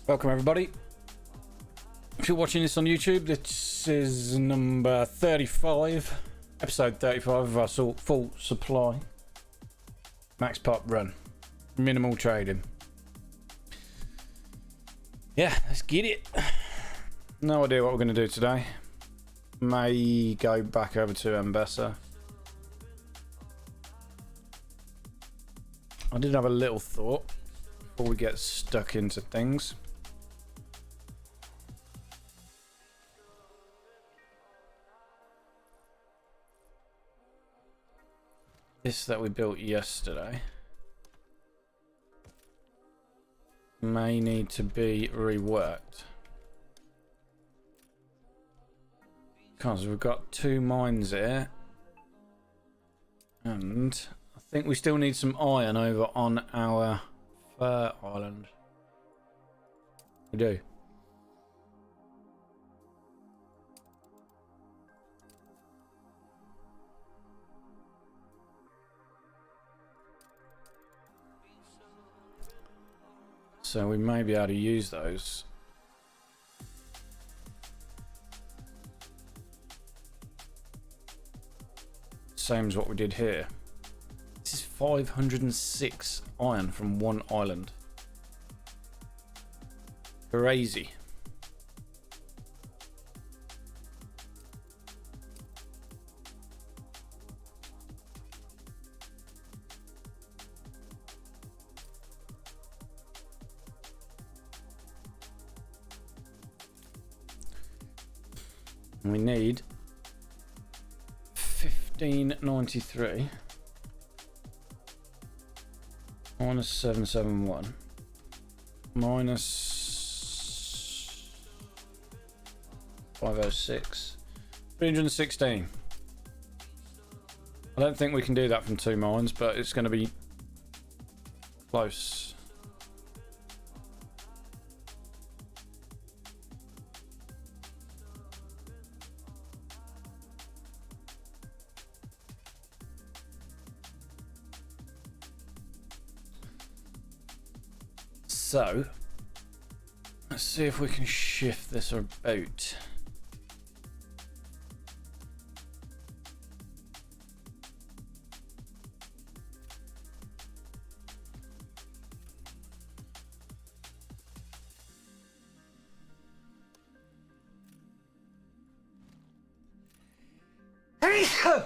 Welcome everybody. If you're watching this on YouTube, this is number 35, episode 35 of our full supply max pop run, minimal trading. Yeah, let's get it. No idea what we're going to do today. May go back over to Ambessa. I did have a little thought before we get stuck into things. This that we built yesterday may need to be reworked because we've got 2 mines here, and I think we still need some iron over on our Fur Island. We do. So we may be able to use those. Same as what we did here. This is 506 iron from one island. Crazy. We need 1593 minus 771 minus 506, 316. I don't think we can do that from 2 mines, but it's going to be close. So, let's see if we can shift this about.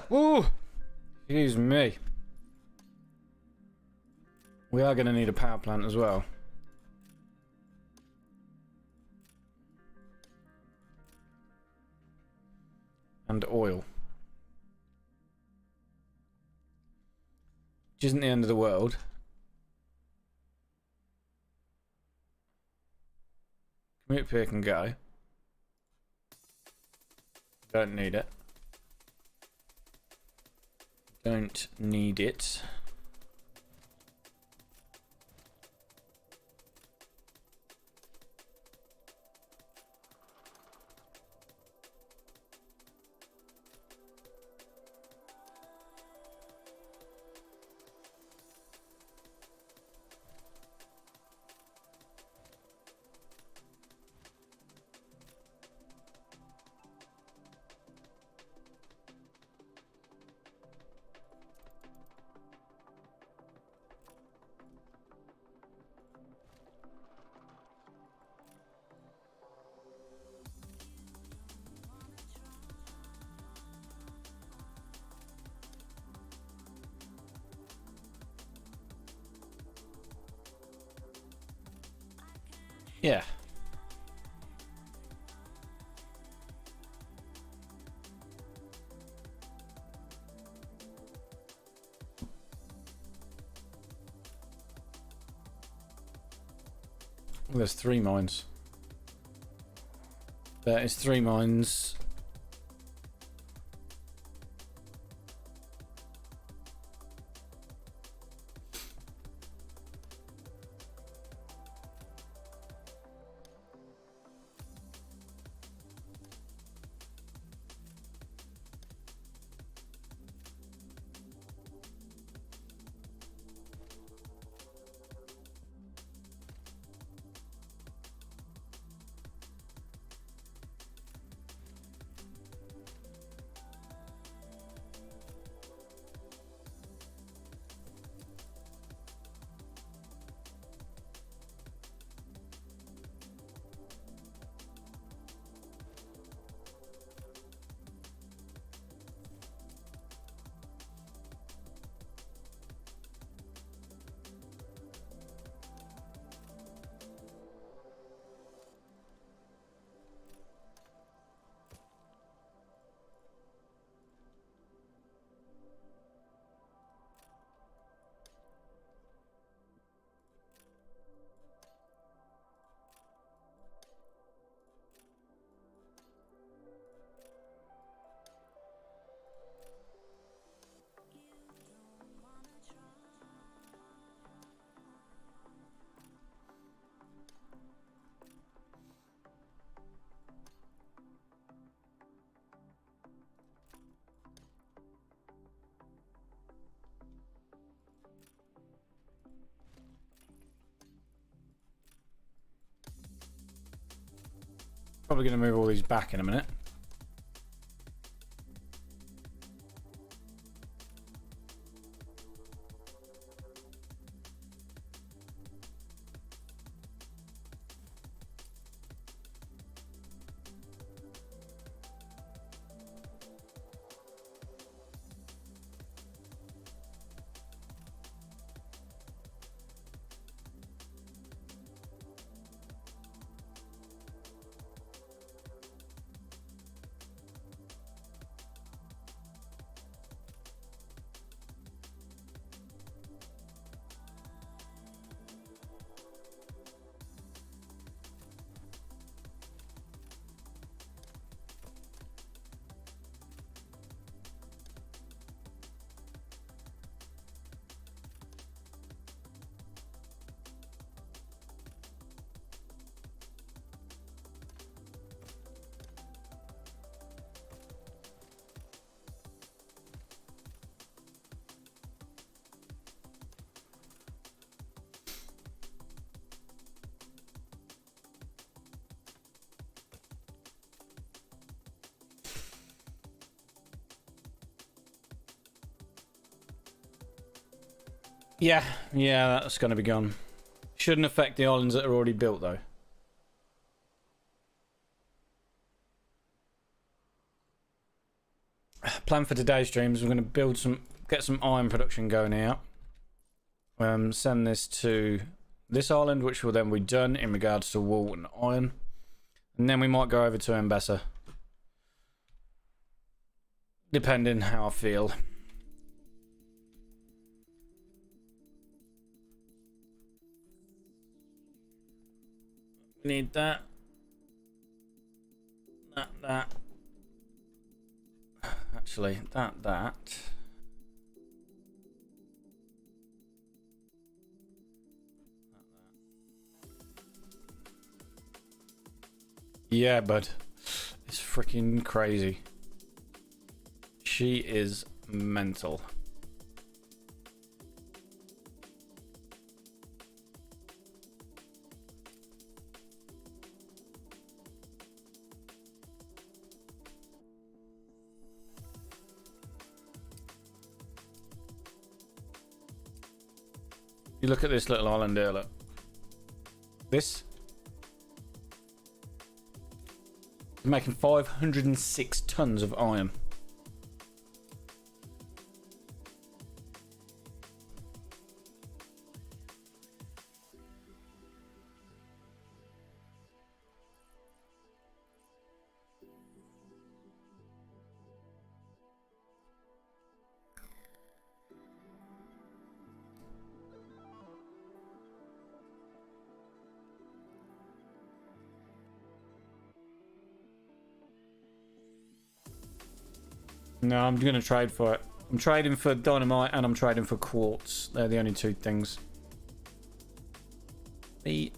Ooh, excuse me. We are going to need a power plant as well. And oil. Which isn't the end of the world. Commute pick and go. Don't need it. Don't need it. Yeah. Well, there's 3 mines. There is 3 mines. Probably going to move all these back in a minute. Yeah, that's going to be gone. Shouldn't affect the islands that are already built, though. Plan for today's streams, we're going to get some iron production going out. Send this to this island, which will then be done in regards to wool and iron. And then we might go over to Embessa. Depending how I feel. Need that. That. Actually, that. Yeah, bud. It's freaking crazy. She is mental. You look at this little island here, look. This. Making 506 tons of iron. No, I'm going to trade for it. I'm trading for dynamite and I'm trading for quartz. They're the only two things. They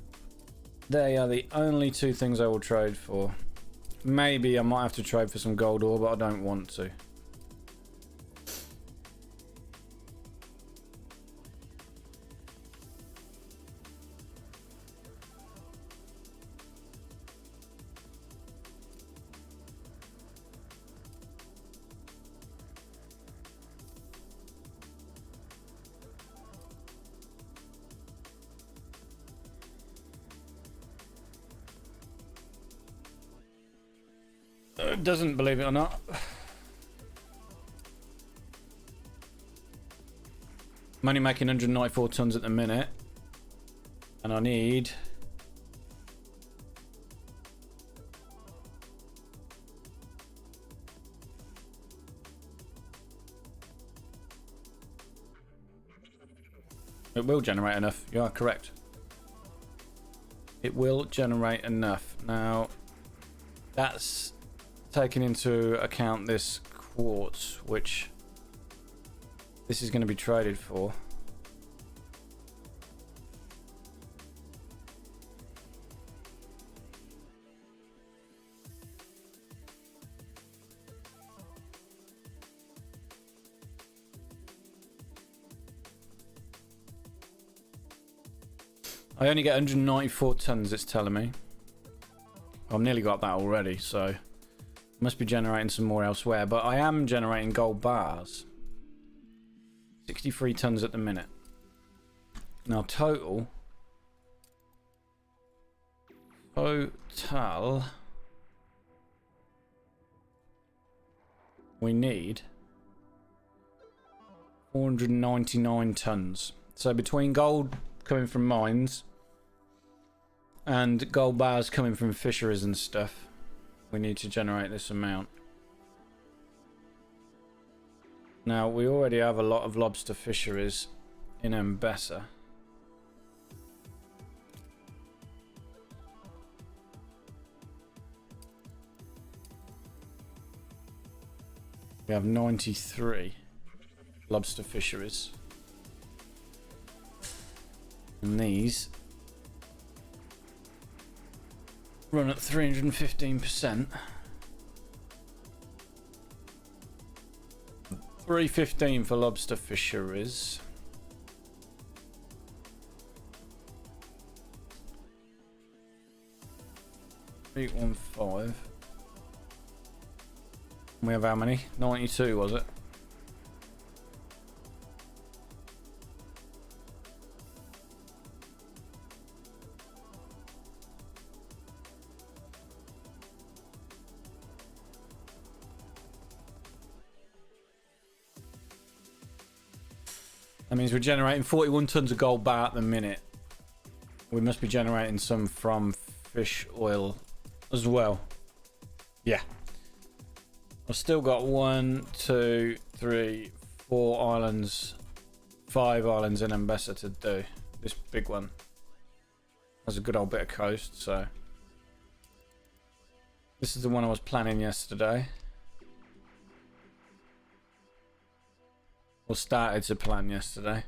are the only two things I will trade for. Maybe I might have to trade for some gold ore, but I don't want to. Doesn't, believe it or not. I'm only making 194 tons at the minute. And I need... It will generate enough. You are correct. It will generate enough. Now, that's taking into account this quartz, which this is going to be traded for. I only get 194 tons, it's telling me. I've nearly got that already, so must be generating some more elsewhere. But I am generating gold bars. 63 tons at the minute. Now total we need 499 tons. So between gold coming from mines and gold bars coming from fisheries and stuff, we need to generate this amount. Now we already have a lot of lobster fisheries in Mbessa. We have 93 lobster fisheries. And these run at 315%. 315 for lobster fisheries. $815. We have how many? 92, was it? That means we're generating 41 tons of gold bar at the minute. We must be generating some from fish oil as well. Yeah. I've still got 1, 2, 3, 4 islands, 5 islands in Mbessa to do. This big one has a good old bit of coast, so this is the one I was planning yesterday. Or started to plan yesterday.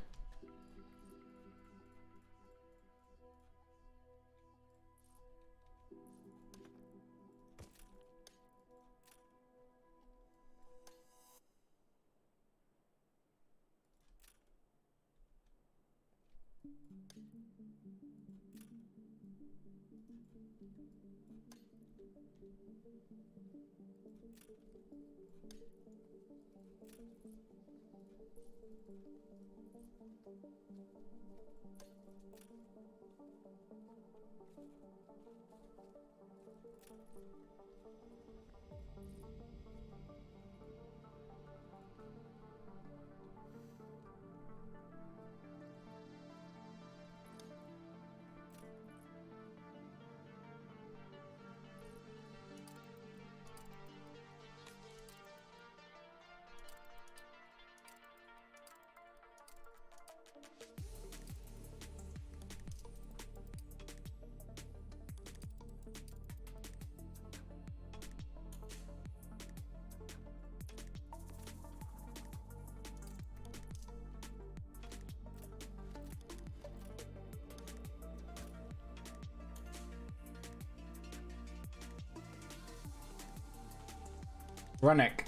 Rennick,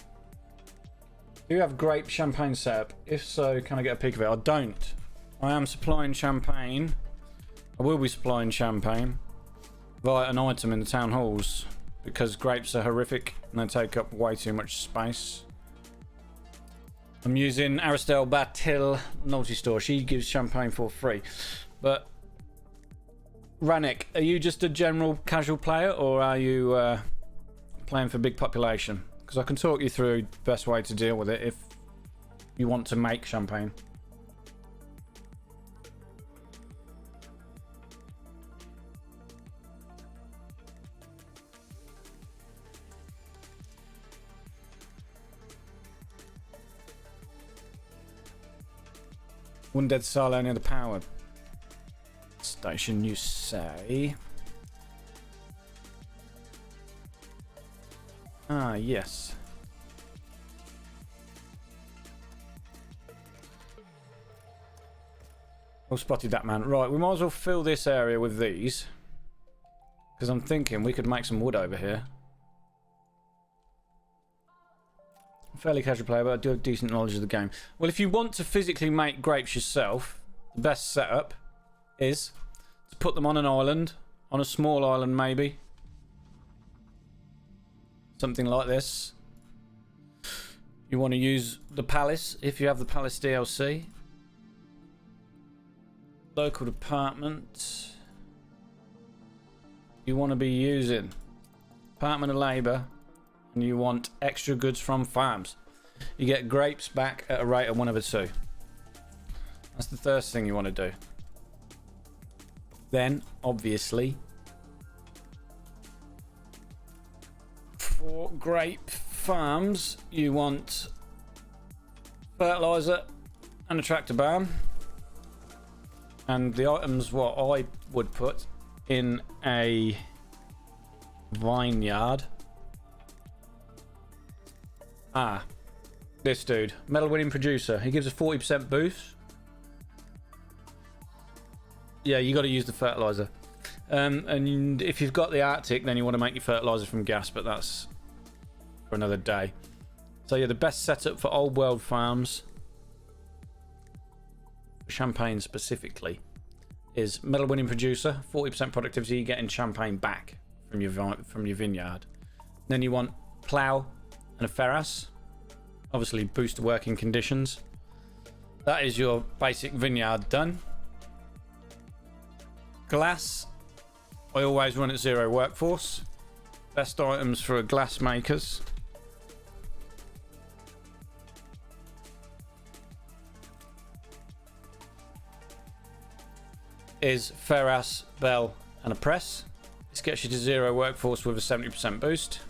do you have grape champagne setup? If so, can I get a peek of it? I don't. I am supplying champagne. I will be supplying champagne via an item in the town halls because grapes are horrific and they take up way too much space. I'm using Aristel Batil multi-store. She gives champagne for free. But Rennick, are you just a general casual player or are you playing for big population? Because I can talk you through the best way to deal with it if you want to make champagne. One dead silo near the power station, you say? Ah, yes. Well spotted that, man. Right, we might as well fill this area with these. Because I'm thinking we could make some wood over here. I'm a fairly casual player, but I do have decent knowledge of the game. Well, if you want to physically make grapes yourself, the best setup is to put them on an island. On a small island, maybe. something like this. You want to use the Palace if you have the Palace DLC. Local department. You want to be using Department of Labour, and you want extra goods from farms. You get grapes back at a rate of 1 over 2. That's the first thing you want to do. Then, obviously, for grape farms, you want fertilizer and a tractor barn. And the items what I would put in a vineyard. This dude, medal winning producer. He gives a 40% boost. Yeah, you got to use the fertilizer. And if you've got the Arctic, then you want to make your fertilizer from gas, but that's for another day. So yeah, the best setup for old world farms, Champagne specifically, is medal winning producer. 40% productivity, you get in Champagne back from your vineyard. Then you want plough and a ferras. Obviously boost the working conditions. That is your basic vineyard done. Glass, I always run at 0 workforce. Best items for glass makers. Is ferras, bell and a press. This gets you to 0 workforce with a 70% boost.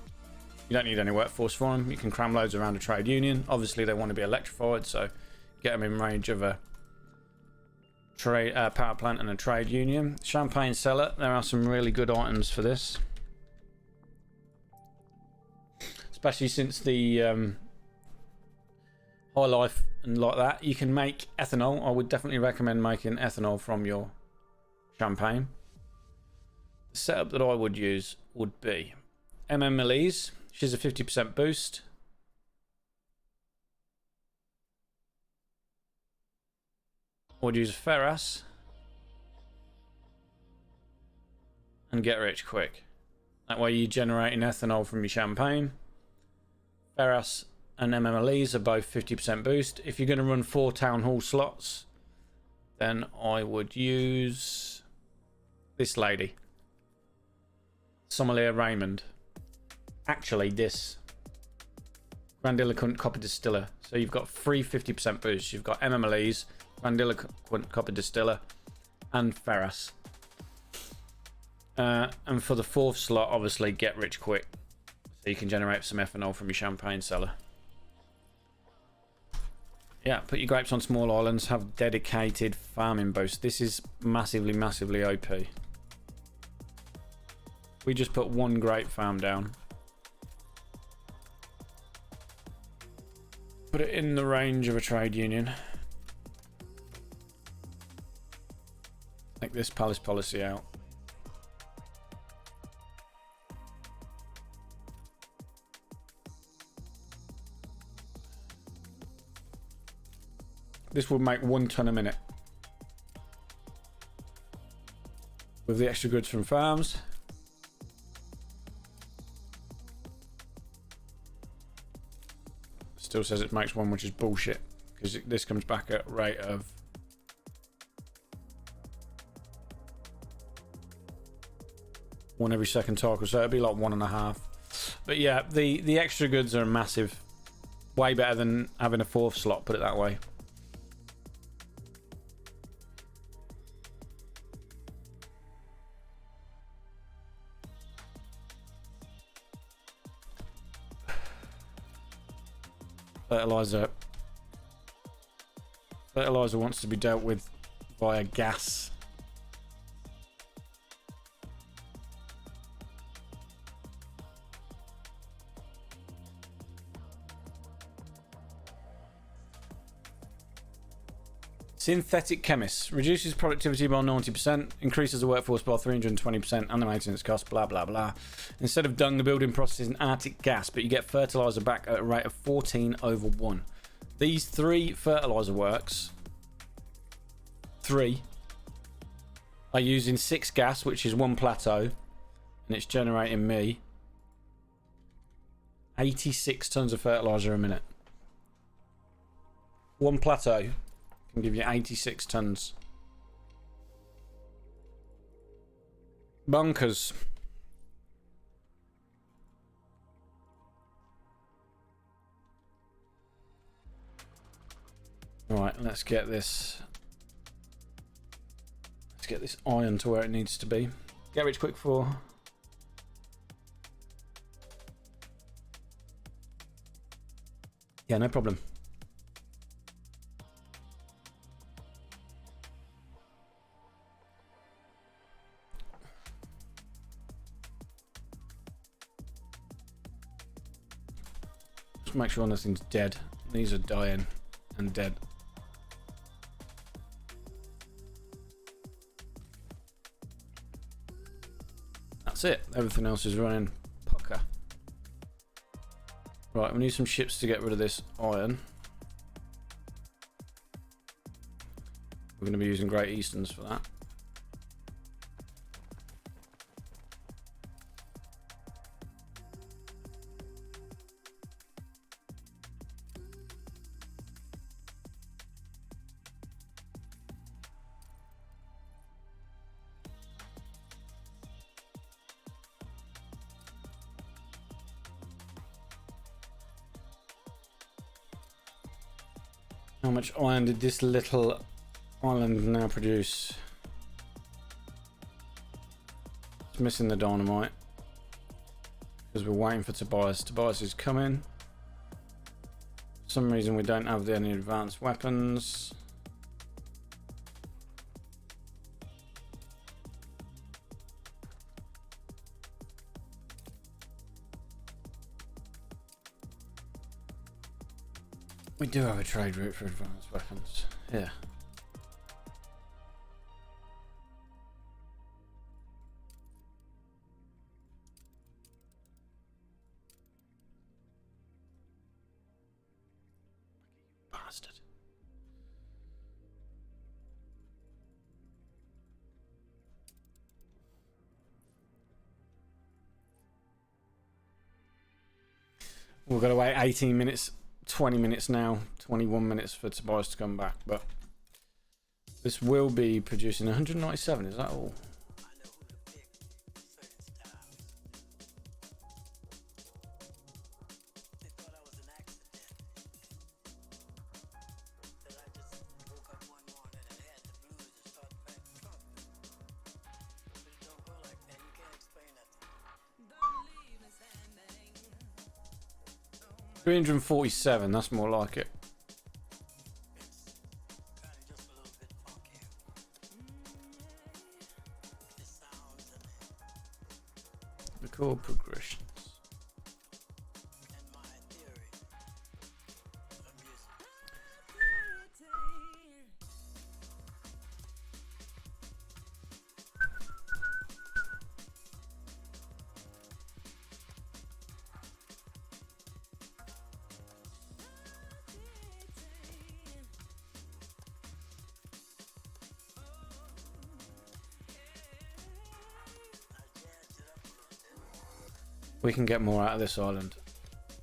You don't need any workforce for them. You can cram loads around a trade union. Obviously they want to be electrified, so get them in range of a power plant and a trade union. Champagne cellar, there are some really good items for this, especially since the high life and like that. You can make ethanol. I would definitely recommend making ethanol from your champagne. The setup that I would use would be Elise. She's a 50% boost. Would use ferras and get rich quick. That way you're generating ethanol from your champagne. Ferras and Elise are both 50% boost. If you're going to run 4 town hall slots, then I would use this lady, Sommelier Raymond. Actually, this Grandiloquent Copper Distiller. So you've got 3 50% boosts. You've got Elise, Grandiloquent Copper Distiller, and ferras. And for the 4th slot, obviously, get rich quick, so you can generate some ethanol from your champagne cellar. Yeah, put your grapes on small islands. Have dedicated farming boost. This is massively OP. We just put 1 grape farm down. Put it in the range of a trade union. Take this Palace policy out. This will make 1 ton a minute. With the extra goods from farms. Still says it makes 1, which is bullshit, because this comes back at a rate of one every second tackle, so it'll be like 1.5. But yeah, the extra goods are massive. Way better than having a 4th slot, put it that way. Fertilizer wants to be dealt with via gas. Synthetic chemists reduces productivity by 90%, increases the workforce by 320%, and the maintenance cost, blah blah blah. Instead of dung, the building process is an Arctic gas, but you get fertilizer back at a rate of 14/1. These 3 fertilizer works, 3, are using 6 gas, which is 1 plateau, and it's generating me 86 tons of fertilizer a minute. One plateau can give you 86 tons. Bonkers. Right, let's get this. Let's get this iron to where it needs to be. Get rich quick for. Yeah, no problem. Just make sure nothing's dead. These are dying and dead. That's it. Everything else is running pucker. Right, we need some ships to get rid of this iron. We're going to be using Great Easterns for that. How much iron did this little island now produce? It's missing the dynamite because we're waiting for Tobias. Tobias is coming. For some reason we don't have any advanced weapons. We do have a trade route for advanced weapons. Yeah. Bastard. We've got to wait 18 minutes. 20 minutes now, 21 minutes for Tobias to come back, but this will be producing 197, is that all? $347, that's more like it. The chord progressions. We can get more out of this island.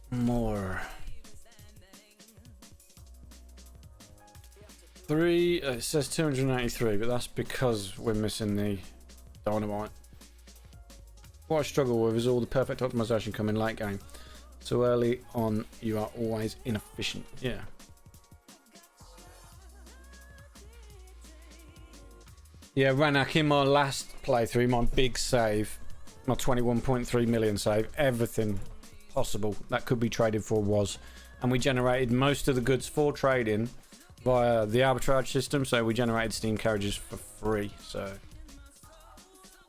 More. It says 283, but that's because we're missing the dynamite. What I struggle with is all the perfect optimization coming late game. So early on, you are always inefficient. Yeah. Yeah, Ranak, in my last playthrough, my big save, my 21.3 million save, everything possible that could be traded for was, and we generated most of the goods for trading via the arbitrage system, so we generated steam carriages for free. So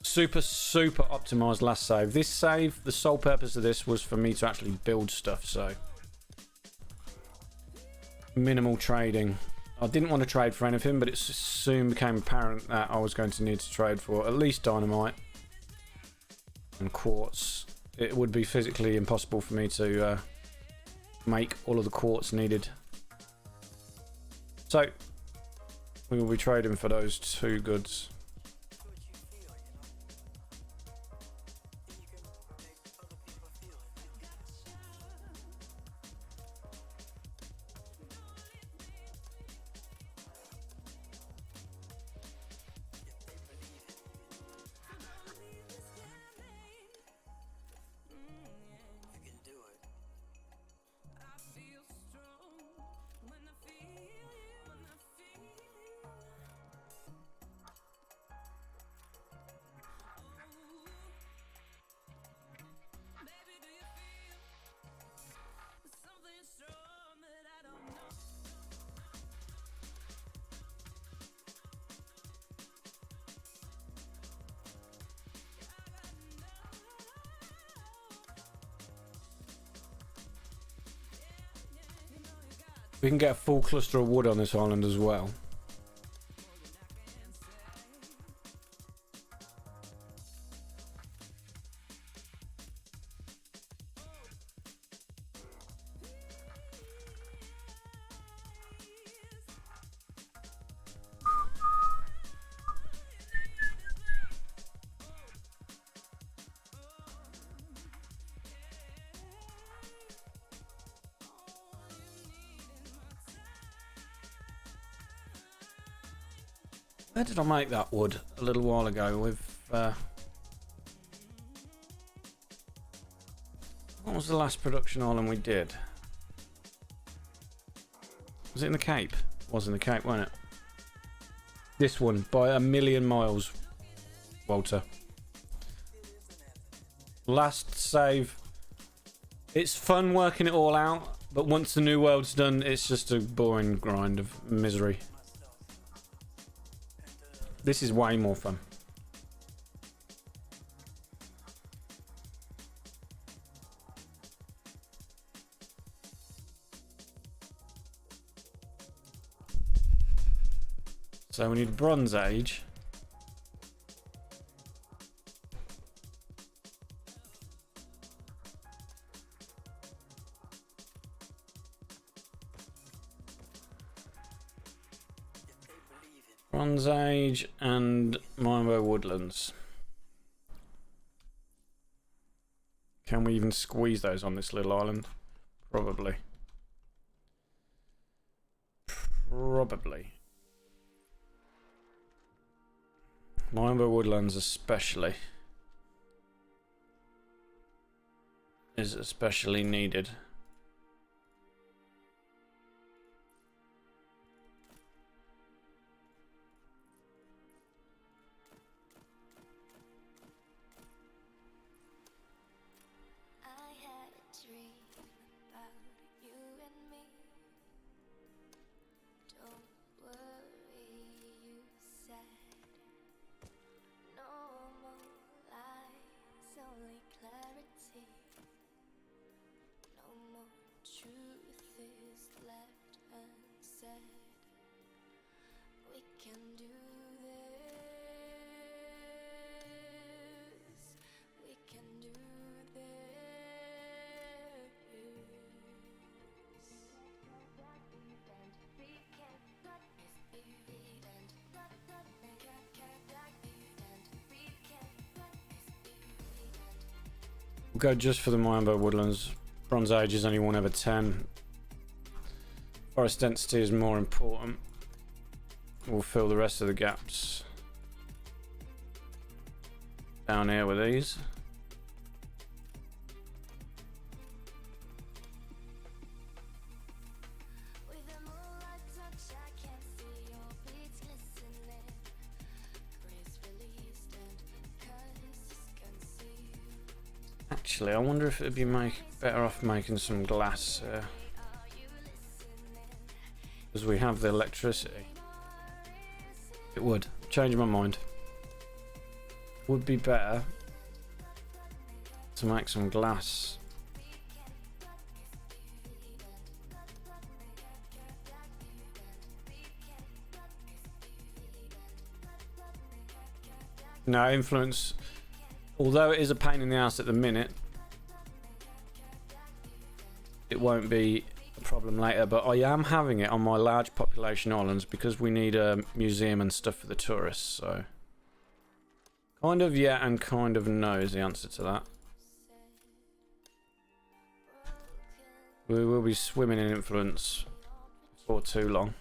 super optimized last save. This save, the sole purpose of this was for me to actually build stuff, so minimal trading. I didn't want to trade for anything, but it soon became apparent that I was going to need to trade for at least dynamite and quartz. It would be physically impossible for me to make all of the quartz needed. So we will be trading for those two goods. We can get a full cluster of wood on this island as well. Where did I make that wood a little while ago with what was the last production island we did? Was it in the Cape? It was in the Cape, wasn't it? This one, by a million miles, Walter. Last save. It's fun working it all out, but once the new world's done, it's just a boring grind of misery. This is way more fun. So we need Bronze Age. Bronze Age and Rainbow Woodlands. Can we even squeeze those on this little island? Probably. Probably. Rainbow Woodlands especially is especially needed. We'll go just for the Rainbow Woodlands. Bronze Age is only 1/10. Forest density is more important. We'll fill the rest of the gaps down here with these. Actually, I wonder if it'd be better off making some glass because we have the electricity. It would. Change my mind. Would be better to make some glass. No influence. Although it is a pain in the ass at the minute, it won't be a problem later, but I am having it on my large population islands because we need a museum and stuff for the tourists, so kind of yeah and kind of no is the answer to that. We will be swimming in influence for too long.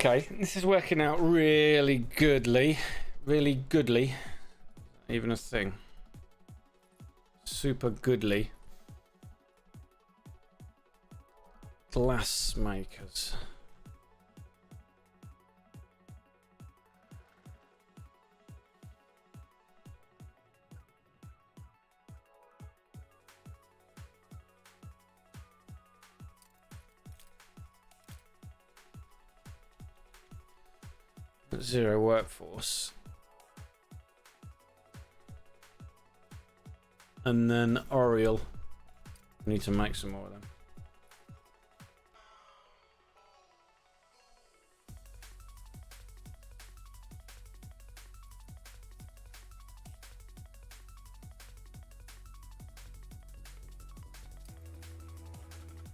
Okay, this is working out really goodly. Really goodly. Even a thing. Super goodly. Glass makers. Zero workforce. And then Oriel. We need to make some more of them.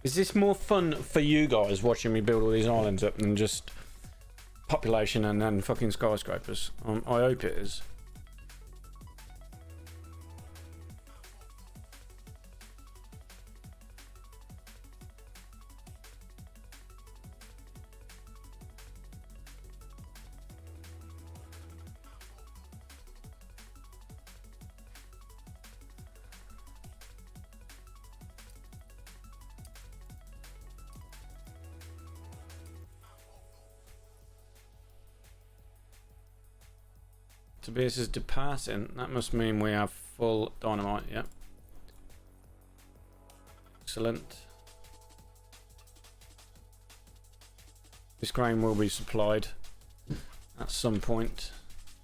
Is this more fun for you guys watching me build all these islands up than just population and then fucking skyscrapers? I hope it is. Tobias is departing. That must mean we have full dynamite, yeah. Excellent. This grain will be supplied at some point.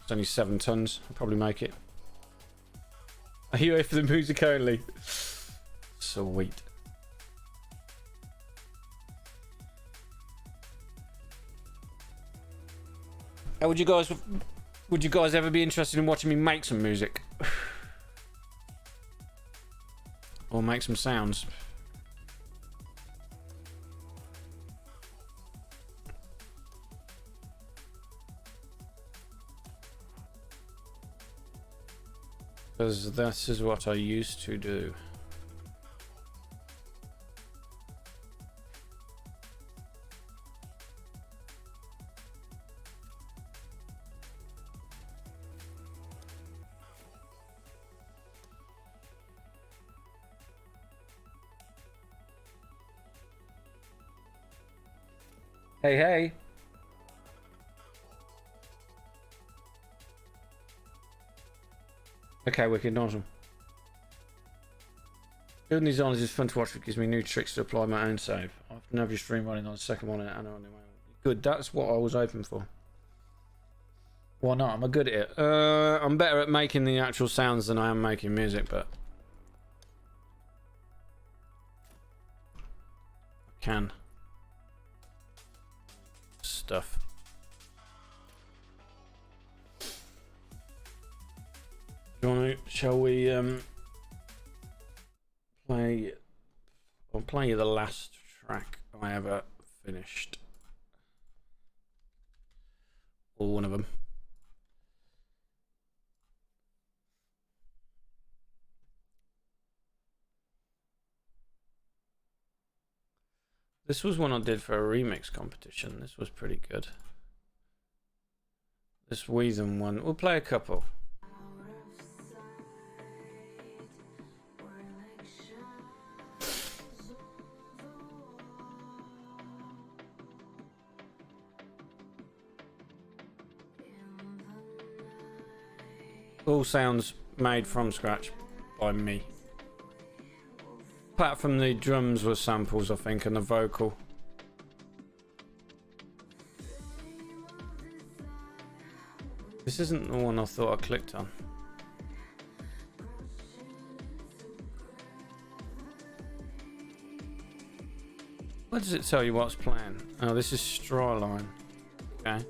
It's only 7 tons. I'll probably make it. Are you here for the music only? Sweet. How would you guys ever be interested in watching me make some music? Or make some sounds? Because this is what I used to do. Hey, hey. Okay, wicked, awesome. Building these islands is fun to watch. It gives me new tricks to apply my own save. I often have your stream running on the second one in Anno. Good, that's what I was hoping for. Why not? I'm good at it. I'm better at making the actual sounds than I am making music, but I can. Stuff. Shall we play? I'll play you the last track I ever finished, or one of them. This was one I did for a remix competition. This was pretty good. This Wheatham one. We'll play a couple. All sounds made from scratch by me. Apart from the drums were samples, I think, and the vocal. This isn't the one I thought I clicked on. Where does it tell you what's playing? Oh, this is Stryline. Okay.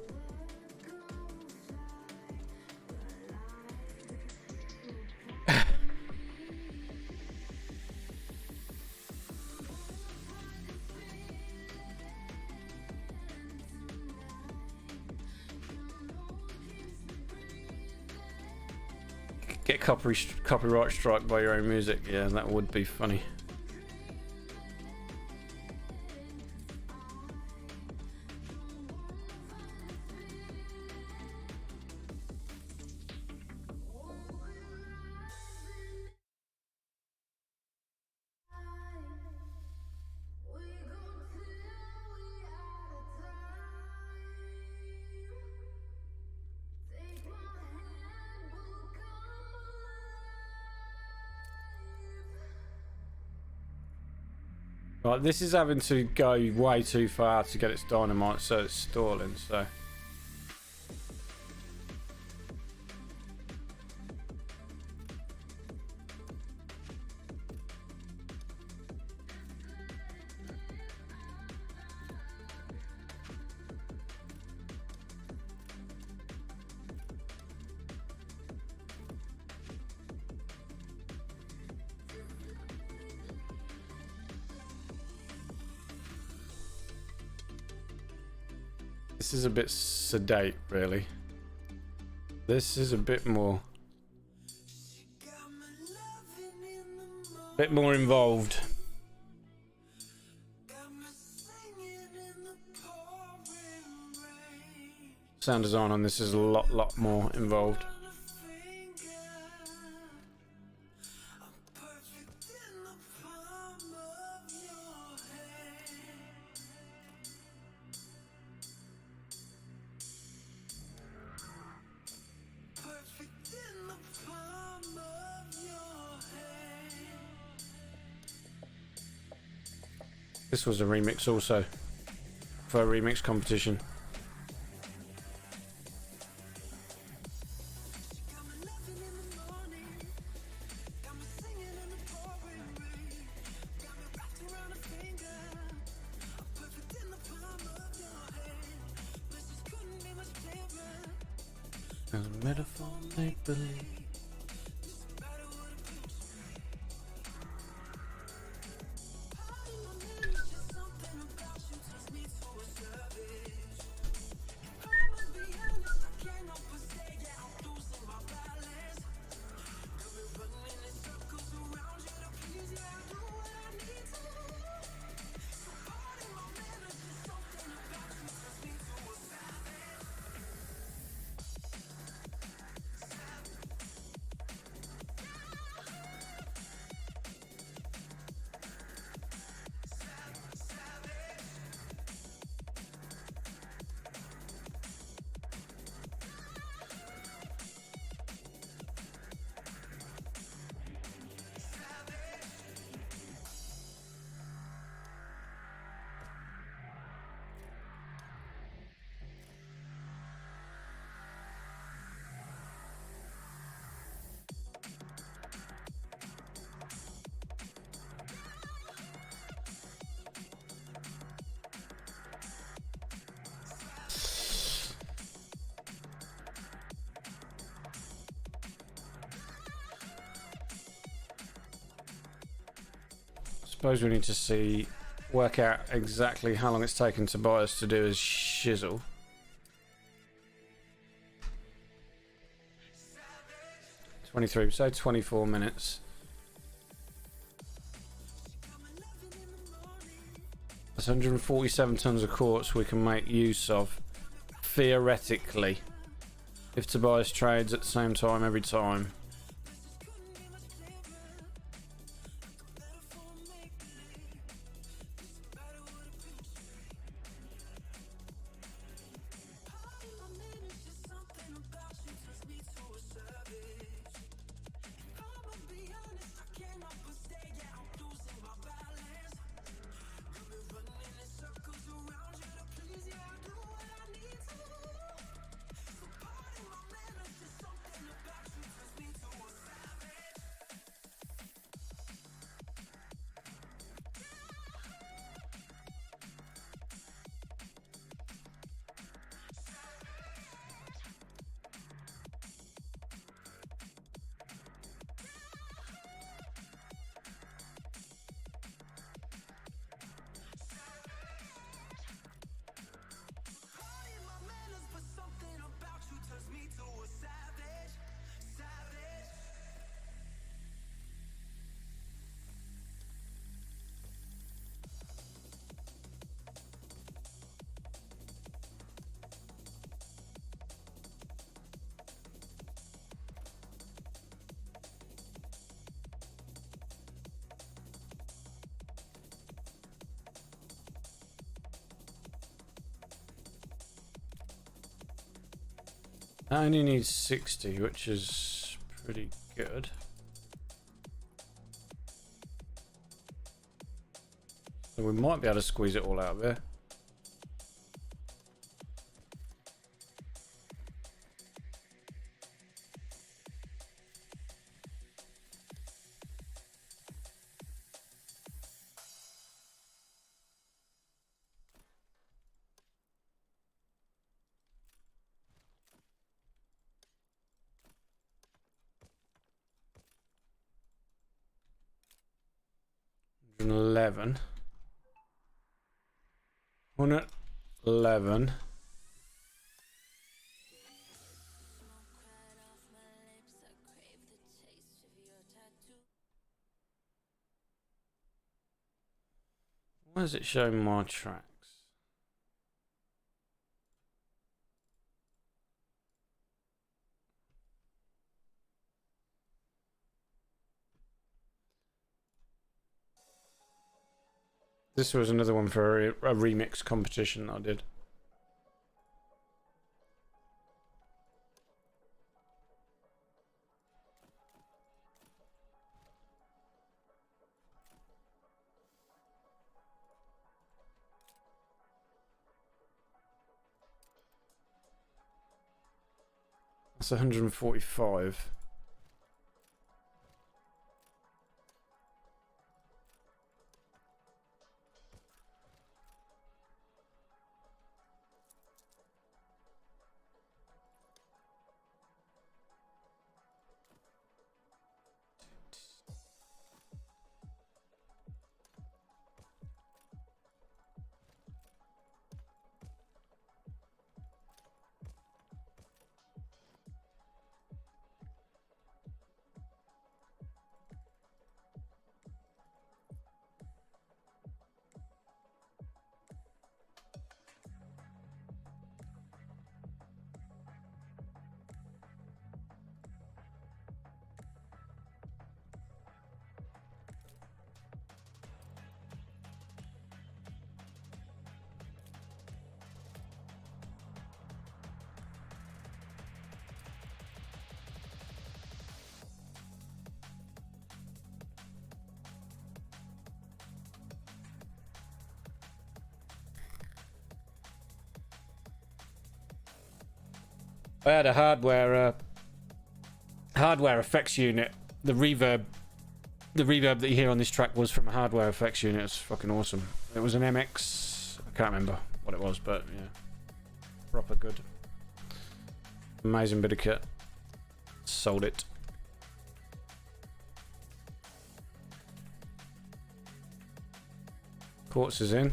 Get copyright strike by your own music. Yeah, that would be funny. Right, this is having to go way too far to get its dynamite, so it's stalling, so... This is a bit sedate, really. This is a bit more involved. Sound design on this is a lot more involved. This was a remix also, for a remix competition. As a metaphor, make believe. Suppose we need to work out exactly how long it's taken Tobias to do his shizzle. Say 24 minutes. That's 147 tons of quartz we can make use of, theoretically, if Tobias trades at the same time every time. I only need 60, which is pretty good. So we might be able to squeeze it all out of there. $111. 111. Why does it show my tracks? This was another one for a remix competition that I did. That's 145. I had a hardware effects unit. The reverb that you hear on this track was from a hardware effects unit. It's fucking awesome. It was an MX. I can't remember what it was, but yeah, proper good. Amazing bit of kit. Sold it. Quartz is in.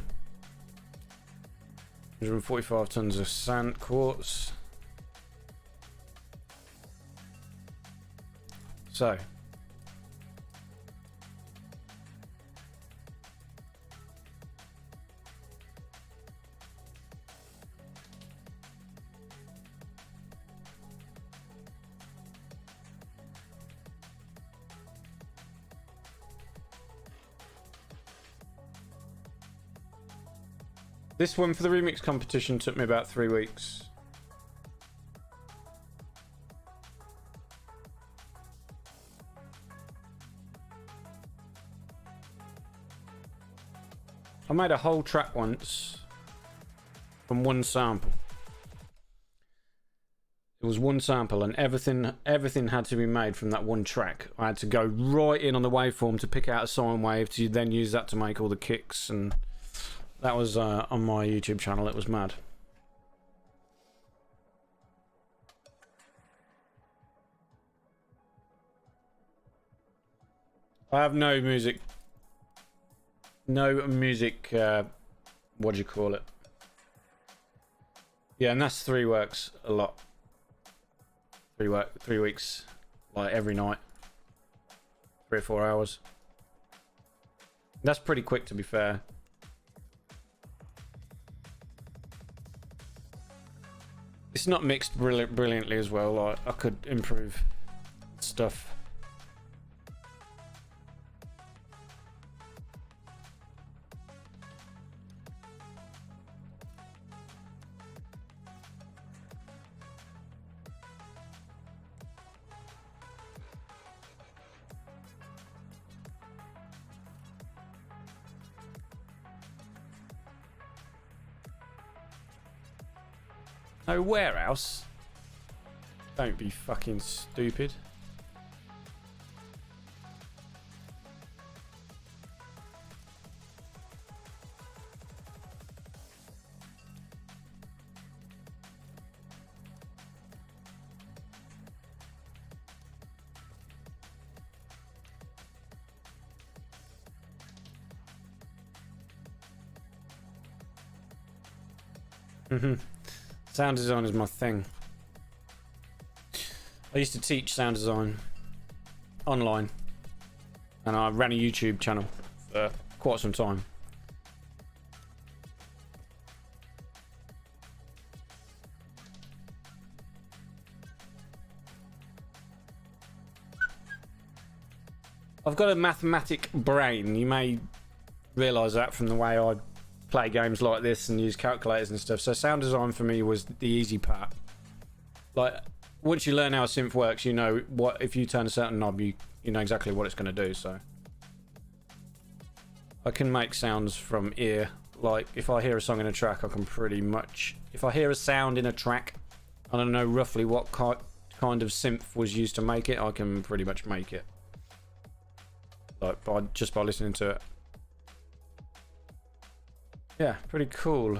145 tons of sand quartz. So, this one for the remix competition took me about 3 weeks. I made a whole track once from one sample. It was one sample and everything had to be made from that one track. I had to go right in on the waveform to pick out a sine wave to then use that to make all the kicks, and that was on my YouTube channel. It was mad. I have no music, what do you call it? Yeah, and that's 3 works a lot. 3 weeks, like every night, 3 or 4 hours. That's pretty quick, to be fair. It's not mixed brilliantly as well. Like, I could improve stuff. No warehouse? Don't be fucking stupid. Sound design is my thing. I used to teach sound design online, and I ran a YouTube channel for quite some time. I've got a mathematic brain. You may realise that from the way I play games like this and use calculators and stuff. So sound design for me was the easy part. Like, once you learn how a synth works, you know what, if you turn a certain knob, you know exactly what it's going to do. So I can make sounds from ear. Like, if I hear a song in a track, I can pretty much, if I hear a sound in a track and I know roughly what kind of synth was used to make it, I can pretty much make it, like, just by listening to it. Yeah, pretty cool.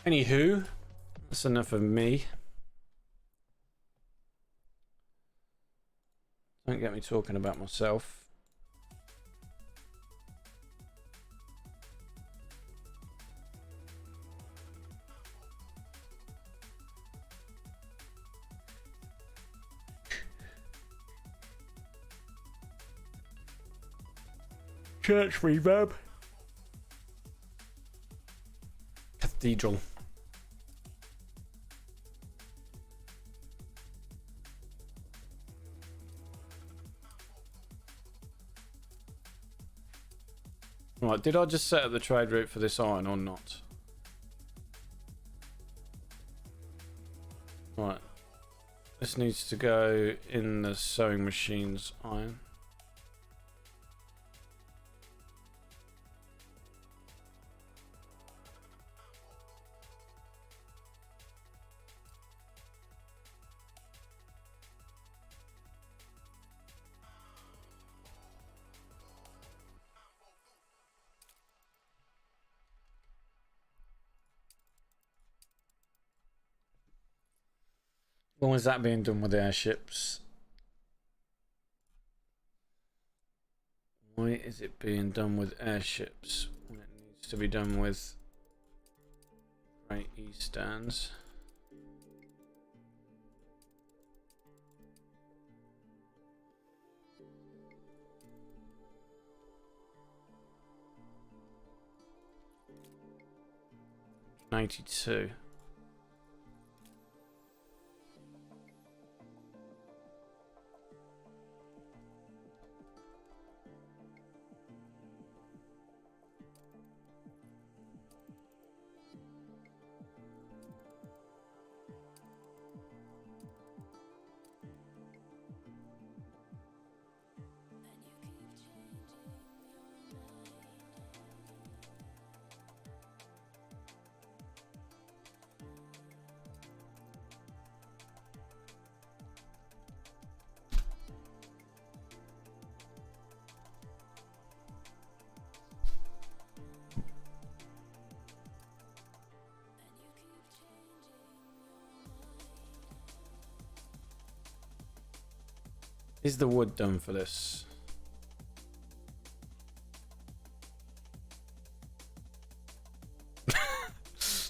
Anywho, that's enough of me. Don't get me talking about myself. Church reverb. Cathedral. Right, did I just set up the trade route for this iron or not? Right. This needs to go in the sewing machine's iron. When was that being done with airships? Why is it being done with airships when it needs to be done with Great Easterns? $92. Is the wood done for this?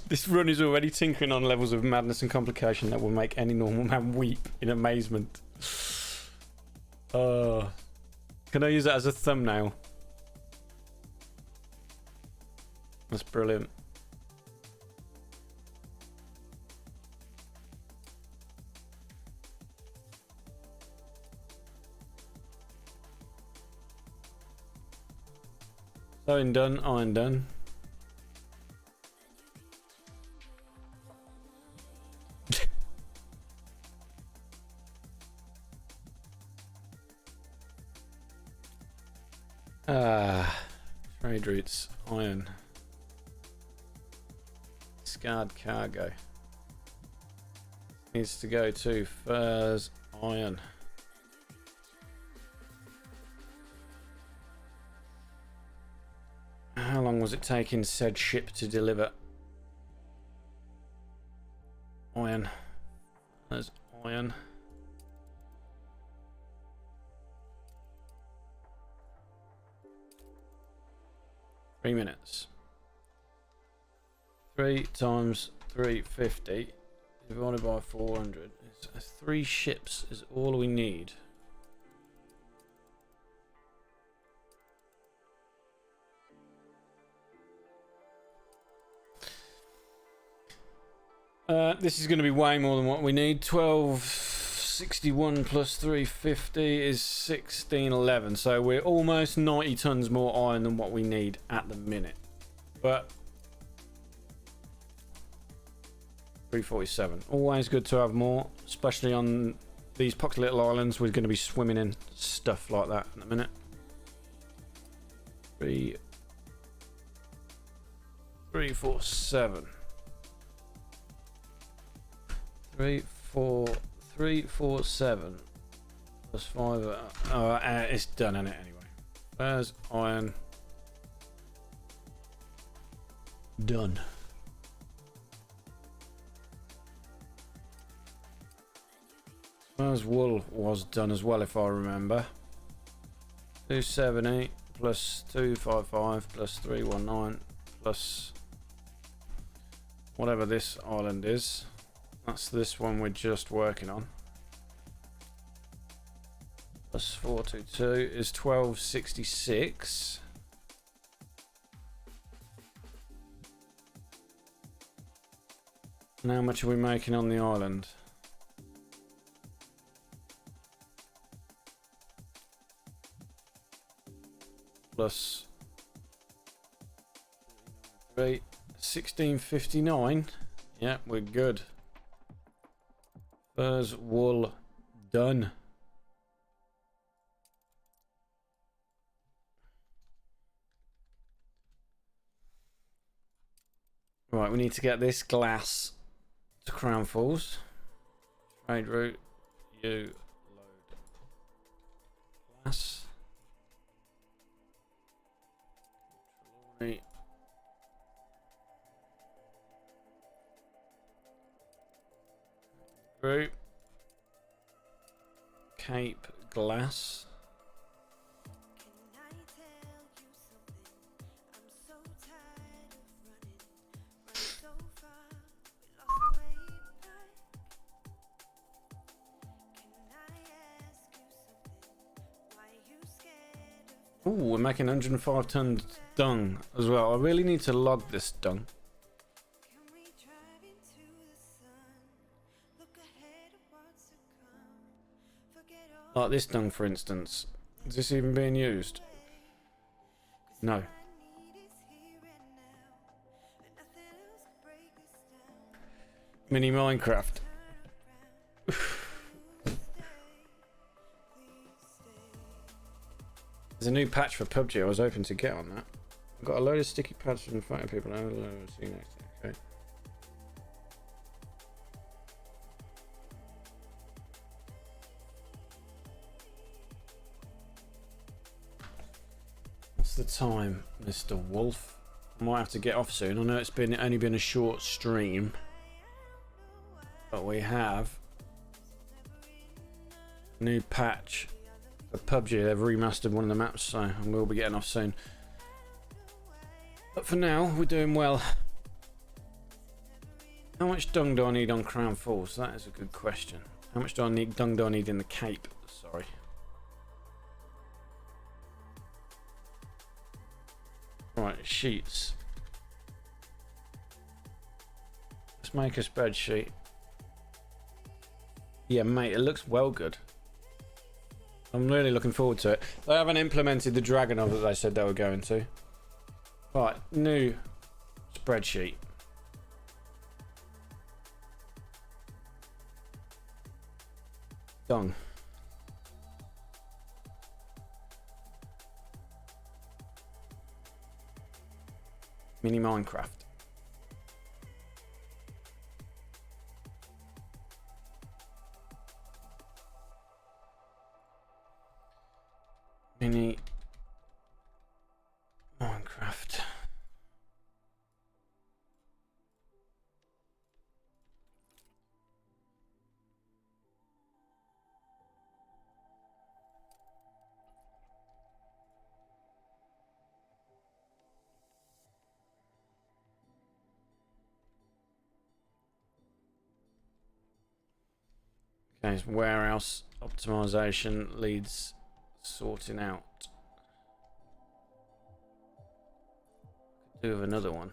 This run is already tinkering on levels of madness and complication that will make any normal man weep in amazement. Can I use that as a thumbnail? That's brilliant. Sewing done, iron done. Trade routes, iron. discard cargo. Needs to go to Furs Iron. How long was it taking said ship to deliver? Iron. There's iron. Three minutes. 3 times 350 divided by 400. 3 ships is all we need. This is going to be way more than what we need. 1261 plus 350 is 1611. So we're almost 90 tons more iron than what we need at the minute. But 347. Always good to have more, especially on these pocket little islands. We're going to be swimming in stuff like that in a minute. 347. 347 plus 5. It's done, isn't it? Anyway, there's iron. Done. There's wool was done as well, if I remember. 270 plus 255 plus 319 plus whatever this island is. That's this one we're just working on. Plus 422 is 1266. And how much are we making on the island? Plus 1659. Yeah, we're good. Furs, wool, done. Right, we need to get this glass to Crown Falls. Trade route, you load glass. Group Cape Glass. Ooh, we're making 105 tons dung as well. I really need to log this dung. Like this dung, for instance. Is this even being used? No. Mini Minecraft. There's a new patch for PUBG. I was hoping to get on that. I've got a load of sticky pads from fighting people. I'll see you next time. Okay. What's the time, Mr. Wolf? I might have to get off soon. I know it's only been a short stream, but we have a new patch for PUBG. They've remastered one of the maps, so I will be getting off soon. But for now, we're doing well. How much dung do I need on Crown Falls? That is a good question. How much dung do I need in the Cape? Sorry. Right, sheets. Let's make a spreadsheet. Yeah, mate, it looks well good. I'm really looking forward to it. They haven't implemented the Dragonov that they said they were going to. Right, new spreadsheet. Dung. Mini Minecraft. Okay, so warehouse optimization leads sorting out. Could do with another one.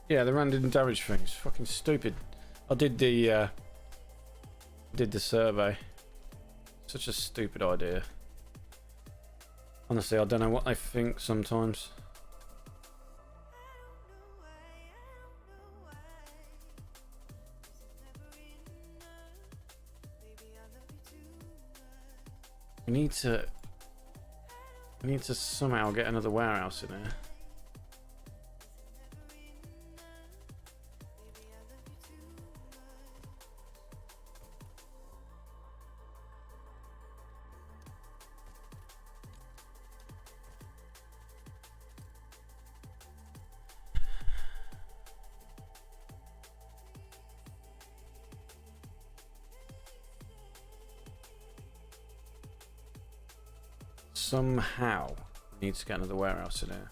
Yeah, the random damage thing's fucking stupid. I did the survey. Such a stupid idea. Honestly, I don't know what they think sometimes. We need to somehow get another warehouse in here. Somehow we need to get another warehouse in here.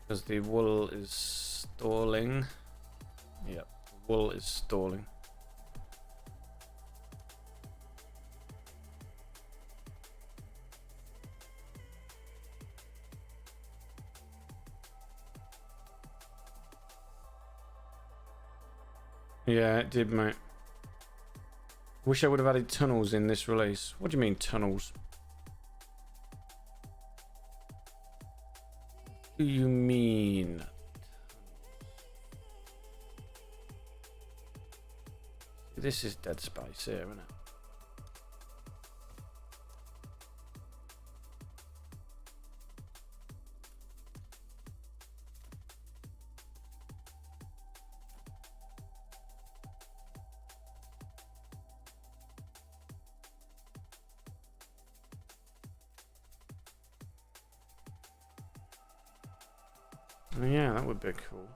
Because the wool is stalling. Yep, wool is stalling. Yeah, it did, mate. Wish I would have added tunnels in this release. What do you mean tunnels? What do you mean? This is dead space here, isn't it? Yeah, that would be cool.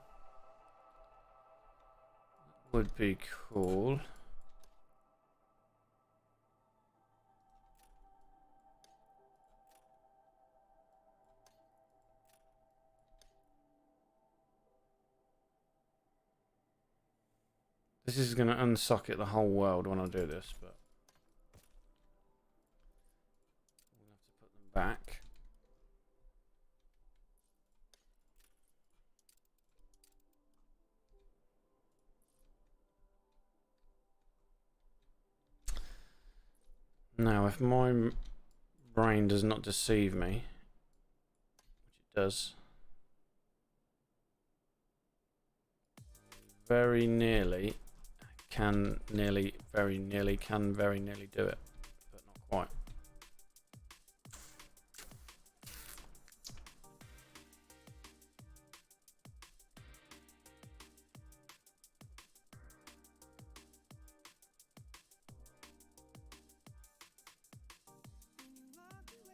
Would be cool. This is going to unsocket the whole world when I do this, but we'll have to put them back. Now, if my brain does not deceive me, which it does, very nearly can very nearly do it, but not quite.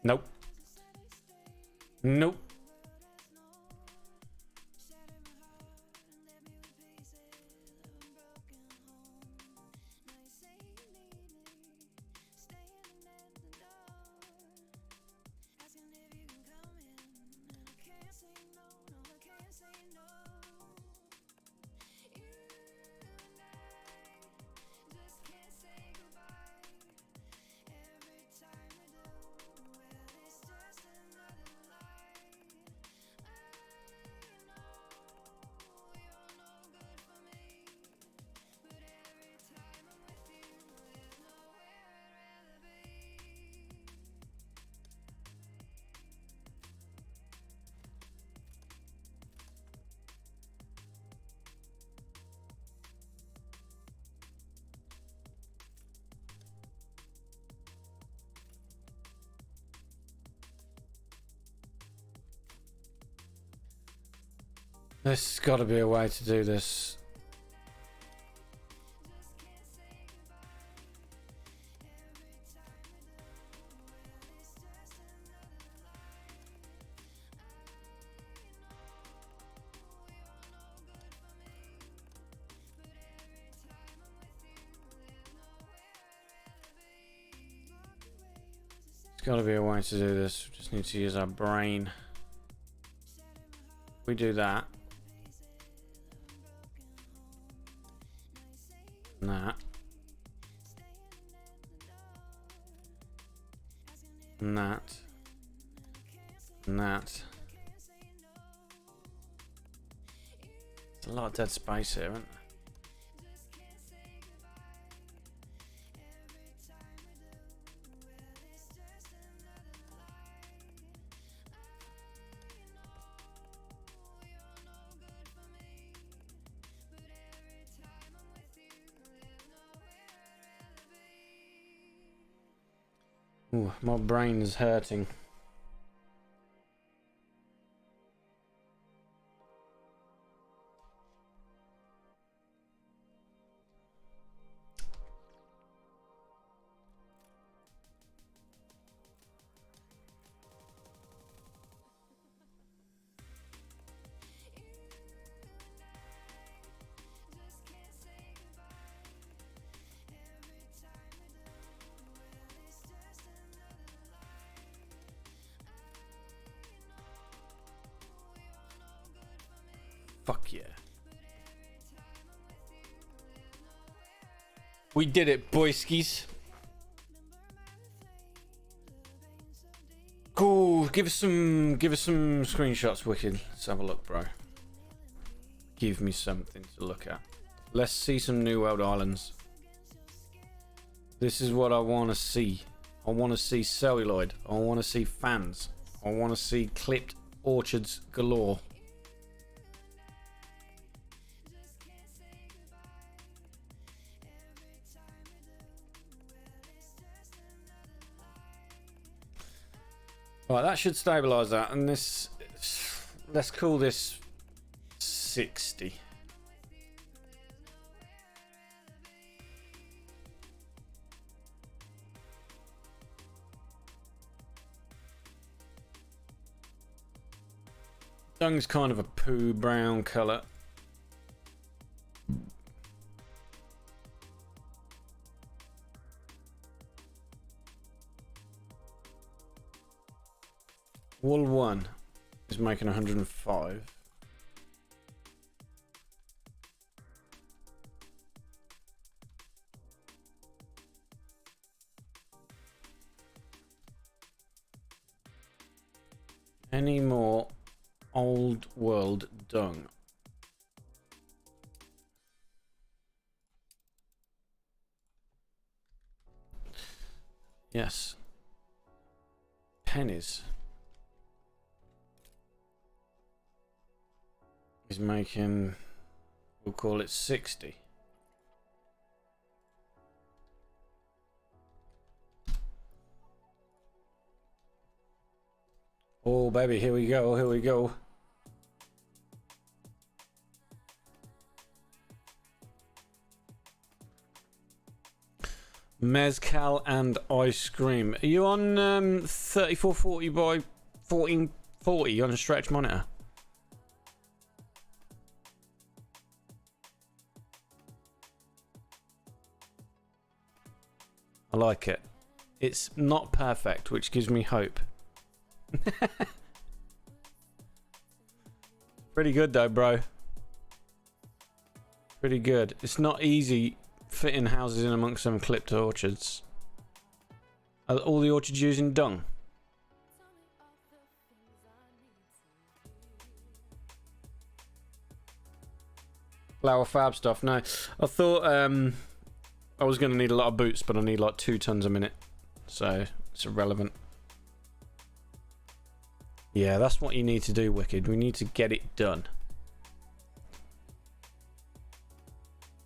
Nope. Nope. There's got to be a way to do this. There's got to be a way to do this. We just need to use our brain. We do that. And that. And that. And that. There's a lot of dead space here, isn't there? Ooh, my brain is hurting. Fuck yeah. We did it, boyskis. Cool. Give us some screenshots, Wicked. Let's have a look, bro. Give me something to look at. Let's see some New World Islands. This is what I want to see. I want to see celluloid. I want to see fans. I want to see clipped orchards galore. Right, that should stabilize that, and this, let's call this 60. Dung's kind of a poo brown colour. Wool 1 is making 105. Any more old world dung? Yes. Pennies. He's making, we'll call it 60. Oh baby, here we go, here we go. Mezcal and ice cream. Are you on 3440 by 1440 on a stretch monitor? I like it. It's not perfect, which gives me hope. Pretty good though, bro. Pretty good. It's not easy fitting houses in amongst some clipped orchards. Are all the orchards using dung? Flower fab stuff. No, I thought I was going to need a lot of boots, but I need like 2 tons a minute, so it's irrelevant. Yeah, that's what you need to do, Wicked. We need to get it done.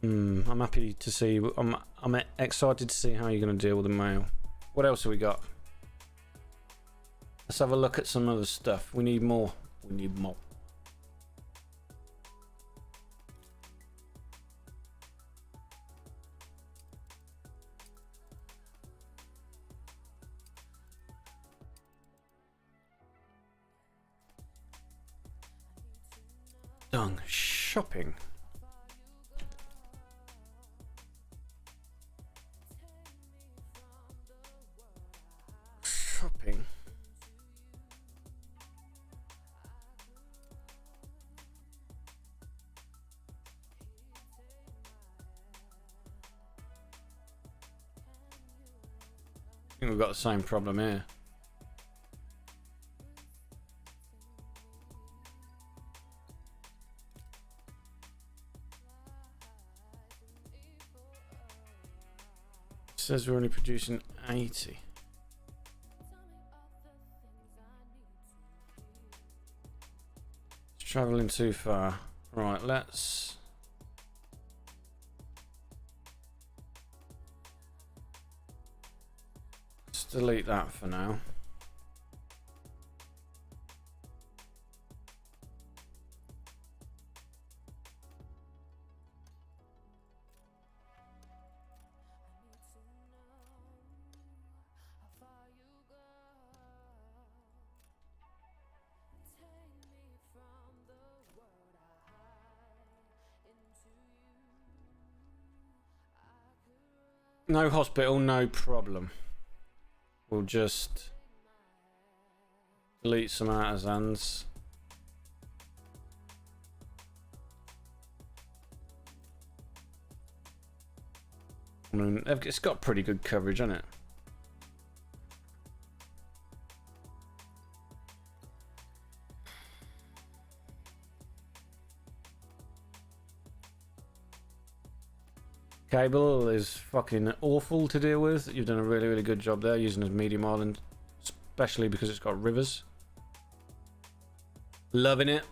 I'm happy to see. I'm excited to see how you're going to deal with the mail. What else have we got? Let's have a look at some other stuff. We need more. We need more. Dung shopping. think we've got the same problem here. It says we're only producing 80. It's traveling too far. Right, let's delete that for now. No hospital, no problem. We'll just delete some artisans. I mean, it's got pretty good coverage, hasn't it? Cable is fucking awful to deal with. You've done a really, really good job there using a medium island, especially because it's got rivers. Loving it.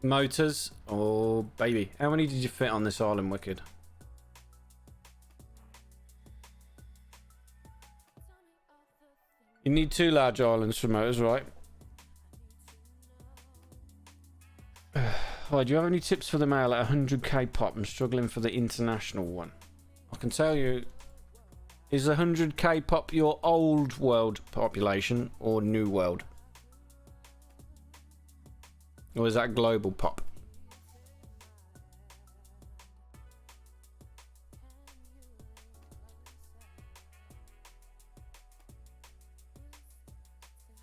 Motors. Oh, baby. How many did you fit on this island, Wicked? You need 2 large islands for motors, right? Hi, do you have any tips for the mail at 100k pop? I'm struggling for the international one. I can tell you, is 100k pop your old world population or new world? Or is that global pop?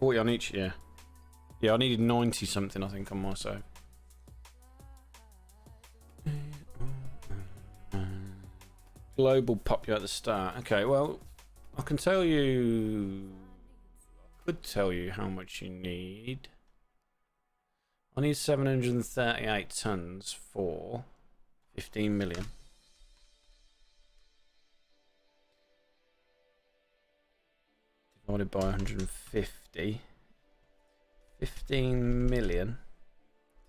$40 on each, yeah. Yeah, I needed 90 something, I think, on my save. Global pop you at the start. Okay, well, I can tell you. I could tell you how much you need. I need 738 tons for 15 million. Divided by 150. 15 million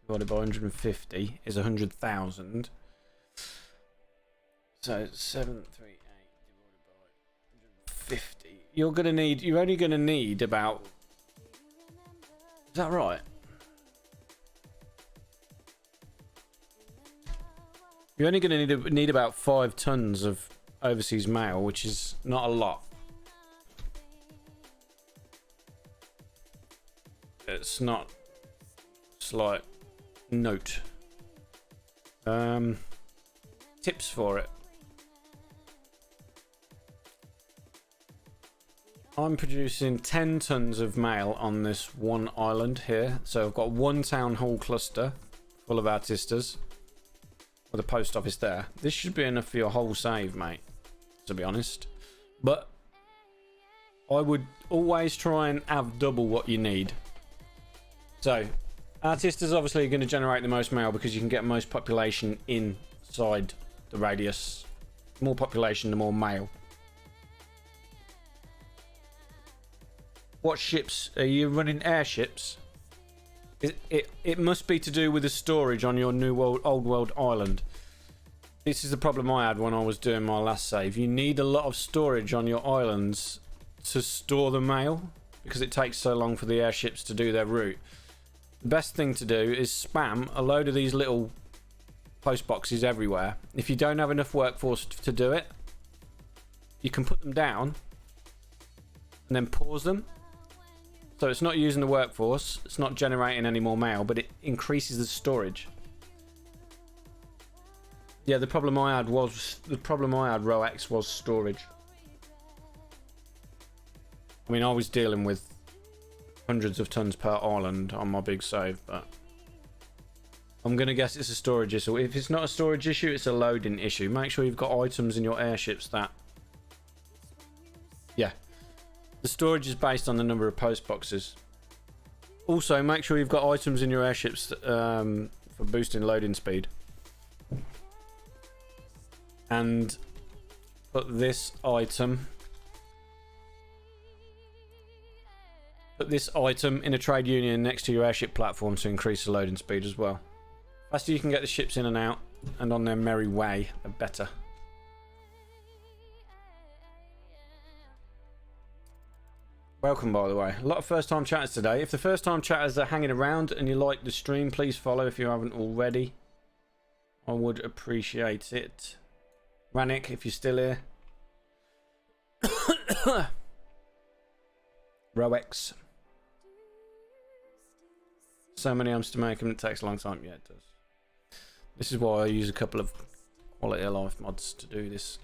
divided by 150 is 100,000. So 738 divided by 150. You're only gonna need about. Is that right? You're only gonna need about 5 tons of overseas mail, which is not a lot. It's not. Slight note. Tips for it. I'm producing 10 tons of mail on this one island here. So I've got one town hall cluster full of artistas with a post office there. This should be enough for your whole save, mate, to be honest. But I would always try and have double what you need. So artistas obviously are going to generate the most mail because you can get most population inside the radius. The more population, the more mail. What ships are you running? Airships? It must be to do with the storage on your new world, old world island. This is the problem I had when I was doing my last save. You need a lot of storage on your islands to store the mail because it takes so long for the airships to do their route. The best thing to do is spam a load of these little post boxes everywhere. If you don't have enough workforce to do it, you can put them down and then pause them. So it's not using the workforce, it's not generating any more mail, but it increases the storage. Yeah, the problem I had, Roax, was storage. I mean, I was dealing with hundreds of tons per island on my big save, but I'm gonna guess it's a storage issue. If it's not a storage issue, it's a loading issue. Make sure you've got items in your airships that, yeah, The storage is based on the number of post boxes. Also, make sure you've got items in your airships for boosting loading speed. And put this item in a trade union next to your airship platform to increase the loading speed as well. Faster you can get the ships in and out and on their merry way, the better. Welcome, by the way. A lot of first time chatters today. If the first time chatters are hanging around and you like the stream, please follow if you haven't already. I would appreciate it. Ranik, if you're still here. Roex. So many M's to make them, it takes a long time. Yeah, it does. This is why I use a couple of quality of life mods to do this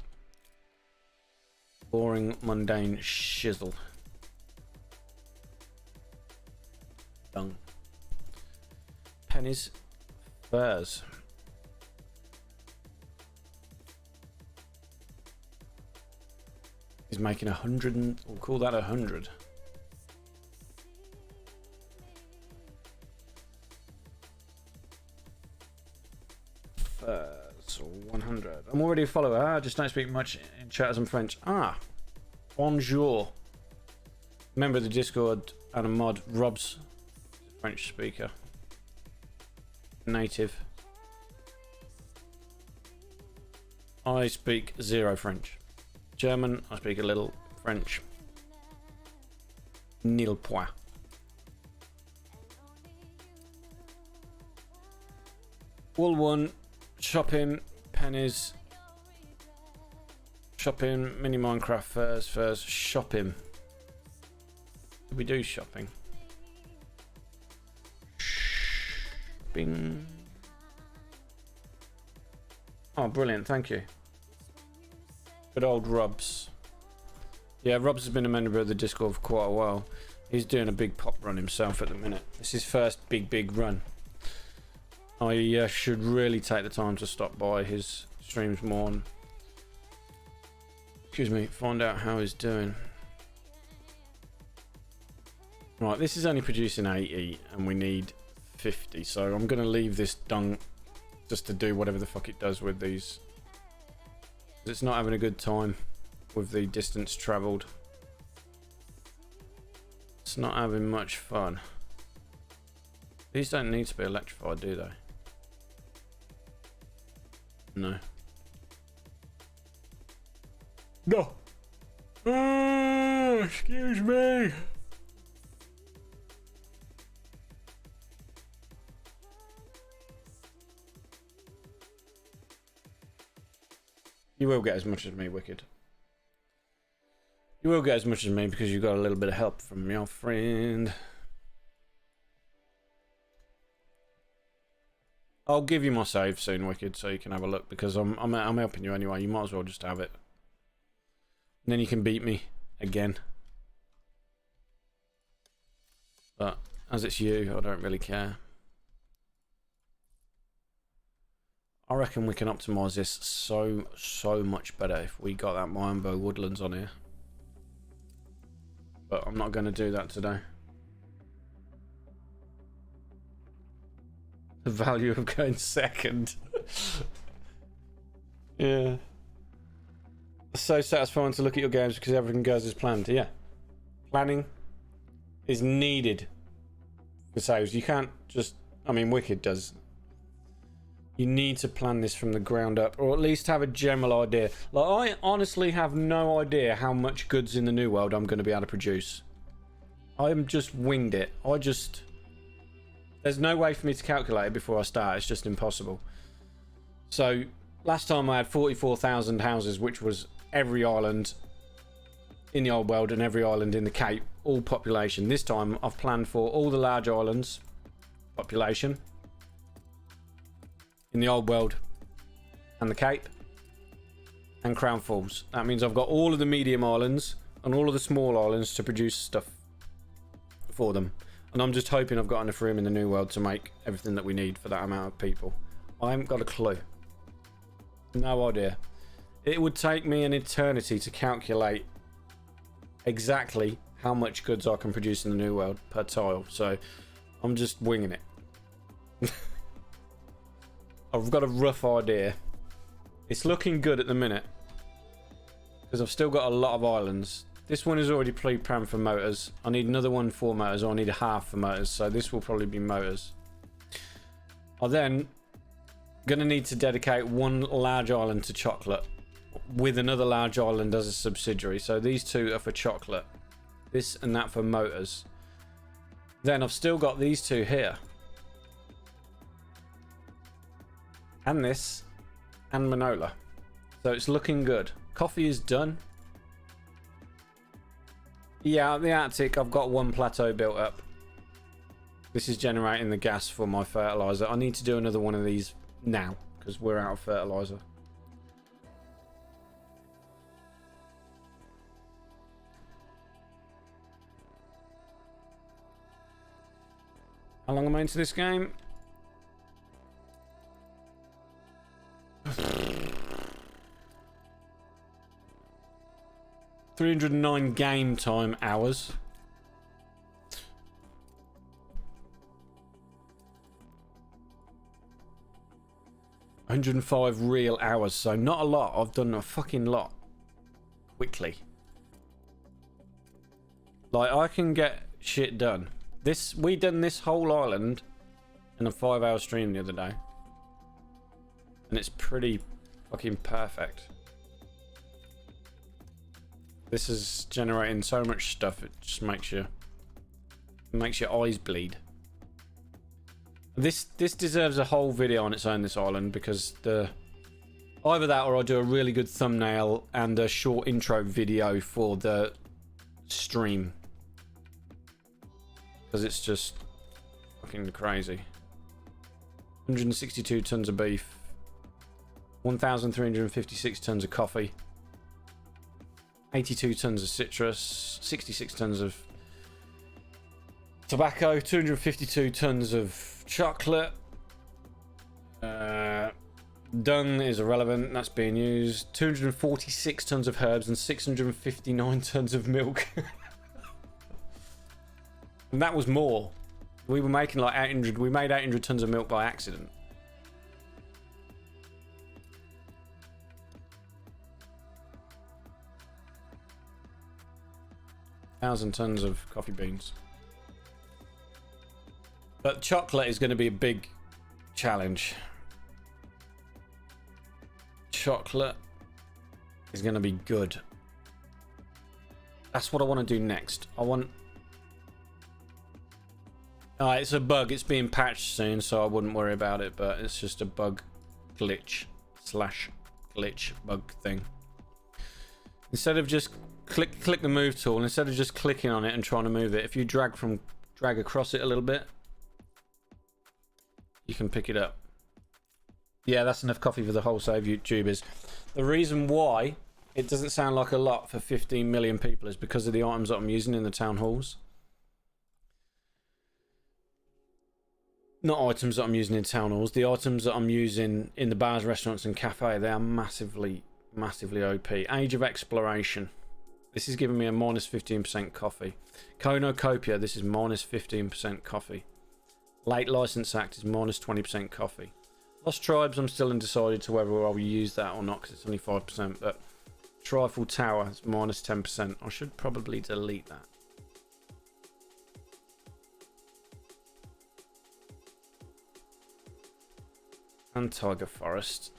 boring, mundane shizzle. Done. Pennies, furs. He's making 100 and we'll call that 100. Furs, 100. I'm already a follower. I just don't speak much in chat as I'm French. Ah, bonjour. Member of the Discord and a mod. Rob's French speaker. Native. I speak zero French. German, I speak a little. French, nil point. Wool one, shopping, pennies, shopping, mini Minecraft, furs, shopping. We do shopping. Bing. Oh, brilliant! Thank you. Good old Rubs. Yeah, Rubs has been a member of the Discord for quite a while. He's doing a big pop run himself at the minute. It's his first big run. I should really take the time to stop by his streams more and, excuse me, find out how he's doing. Right, this is only producing 80 and we need 50, so I'm going to leave this dung just to do whatever the fuck it does with these. It's not having a good time with the distance travelled. It's not having much fun. These don't need to be electrified, do they? No. No. Excuse me. You will get as much as me, Wicked. You will get as much as me because you got a little bit of help from your friend. I'll give you my save soon, Wicked, so you can have a look because I'm helping you anyway. You might as well just have it. And then you can beat me again. But as it's you, I don't really care. I reckon we can optimise this so much better if we got that Mionbo Woodlands on here. But I'm not going to do that today. The value of going second. Yeah. It's so satisfying to look at your games because everything goes as planned. Yeah. Planning is needed for sales. You can't just... I mean, Wicked does... You need to plan this from the ground up, or at least have a general idea. Like, I honestly have no idea how much goods in the New World I'm going to be able to produce. I'm just winged it. There's no way for me to calculate it before I start. It's just impossible. So, last time I had 44,000 houses, which was every island in the Old World and every island in the Cape, all population. This time, I've planned for all the large islands, population, in the Old World and the Cape and Crown Falls. That means I've got all of the medium islands and all of the small islands to produce stuff for them, and I'm just hoping I've got enough room in the New World to make everything that we need for that amount of people. I haven't got a clue. No idea. It would take me an eternity to calculate exactly how much goods I can produce in the New World per tile. So I'm just winging it. I've got a rough idea. It's looking good at the minute because I've still got a lot of islands. This one is already pre-programmed for motors. I need another one for motors, or I need a half for motors, so this will probably be motors. I'm then going to need to dedicate one large island to chocolate with another large island as a subsidiary. So these two are for chocolate, this and that for motors. Then I've still got these two here, and this, and Manola. So it's looking good. Coffee is done. Yeah, the Arctic, I've got one plateau built up. This is generating the gas for my fertilizer. I need to do another one of these now because we're out of fertilizer. How long am I into this game? $309 game time hours. $105 real hours, so not a lot. I've done a fucking lot quickly. Like, I can get shit done. We done this whole island in a 5-hour stream the other day, and it's pretty fucking perfect. This is generating so much stuff, it just makes your eyes bleed. This deserves a whole video on its own, this island, because either that or I do a really good thumbnail and a short intro video for the stream, because it's just fucking crazy. 162 tons of beef, 1,356 tons of coffee, 82 tons of citrus, 66 tons of tobacco, 252 tons of chocolate. Dung is irrelevant, that's being used. 246 tons of herbs and 659 tons of milk. And that was more. We were making like 800, we made 800 tons of milk by accident. Thousand tons of coffee beans. But chocolate is going to be a big challenge. Chocolate is going to be good. That's what I want to do next. It's a bug. It's being patched soon, so I wouldn't worry about it. But it's just a bug glitch / bug thing. Instead of just click the move tool, instead of just clicking on it and trying to move it, if you drag across it a little bit, you can pick it up. Yeah, that's enough coffee for the whole save YouTubers. The reason why it doesn't sound like a lot for 15 million people is because of the items that I'm using in the town halls. Not items that I'm using in town halls, the items that I'm using in the bars, restaurants and cafe, they are massively OP. Age of Exploration. This is giving me a minus 15% coffee. Cornucopia, this is minus 15% coffee. Late License Act is minus 20% coffee. Lost Tribes, I'm still undecided to whether I'll use that or not because it's only 5%, but Trifle Tower is minus 10%. I should probably delete that. And Tiger Forest.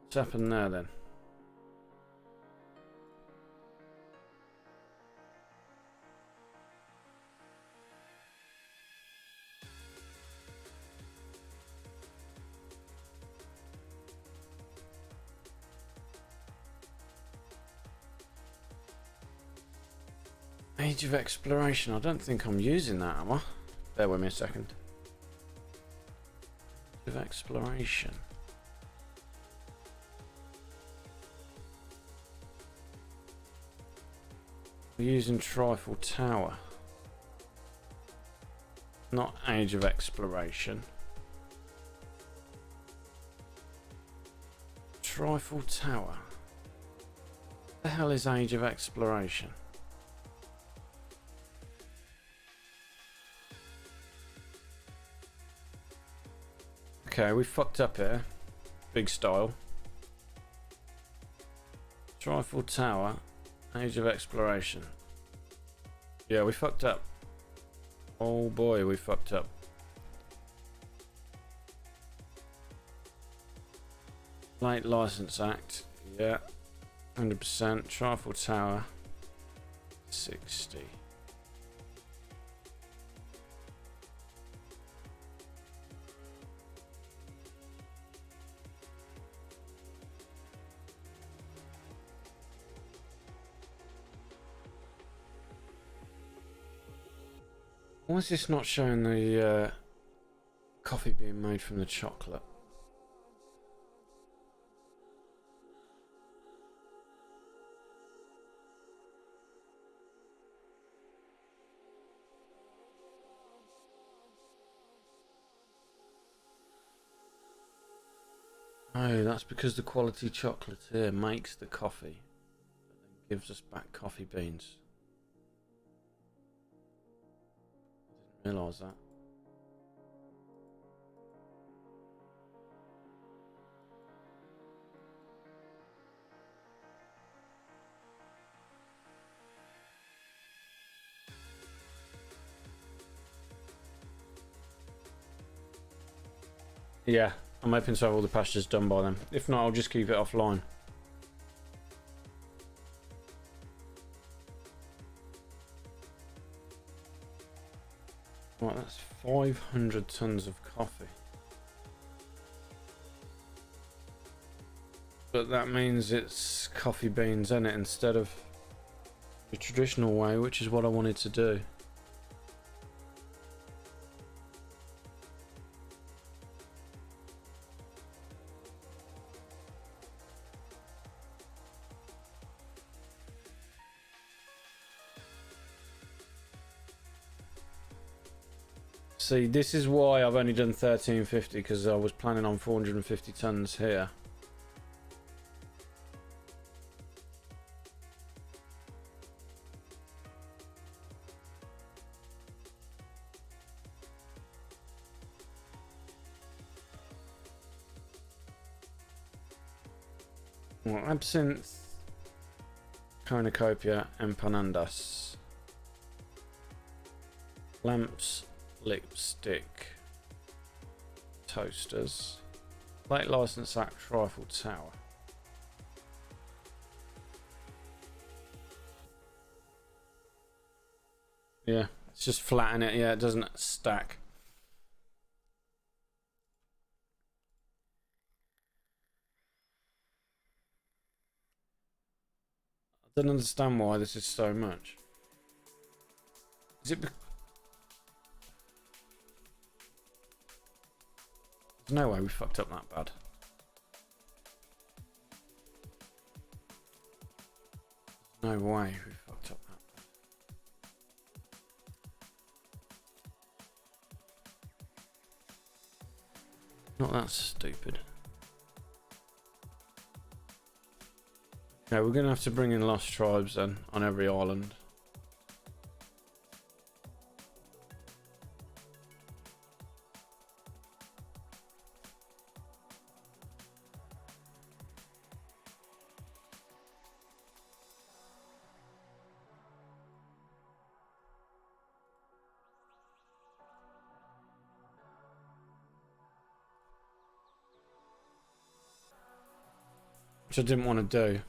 What's happened there then? Age of Exploration. I don't think I'm using that, am I? Bear with me a second. Age of Exploration. We're using Trifle Tower. Not Age of Exploration. Trifle Tower. What the hell is Age of Exploration? Okay, we fucked up here. Big style. Trifle Tower. Age of Exploration. Yeah, we fucked up. Oh boy, we fucked up. Late License Act. Yeah. 100%. Trifle Tower. 60. Why is this not showing the coffee being made from the chocolate? Oh, that's because the quality chocolate here makes the coffee, but then gives us back coffee beans. Didn't realise that. Yeah, I'm hoping to have all the pastures done by then. If not, I'll just keep it offline. Right, that's 500 tons of coffee. But that means it's coffee beans in it instead of the traditional way, which is what I wanted to do. See, this is why I've only done 1350, because I was planning on 450 tons here. Well, absinthe, cornucopia, empanandas, lamps, lipstick, toasters, late license act, Trifle Tower. Yeah, it's just flatten it. Yeah, it doesn't stack. I don't understand why this is so much. Is it? There's no way we fucked up that bad. No way we fucked up that bad. Not that stupid. Okay, we're gonna have to bring in lost tribes then on every island. Which I didn't want to do.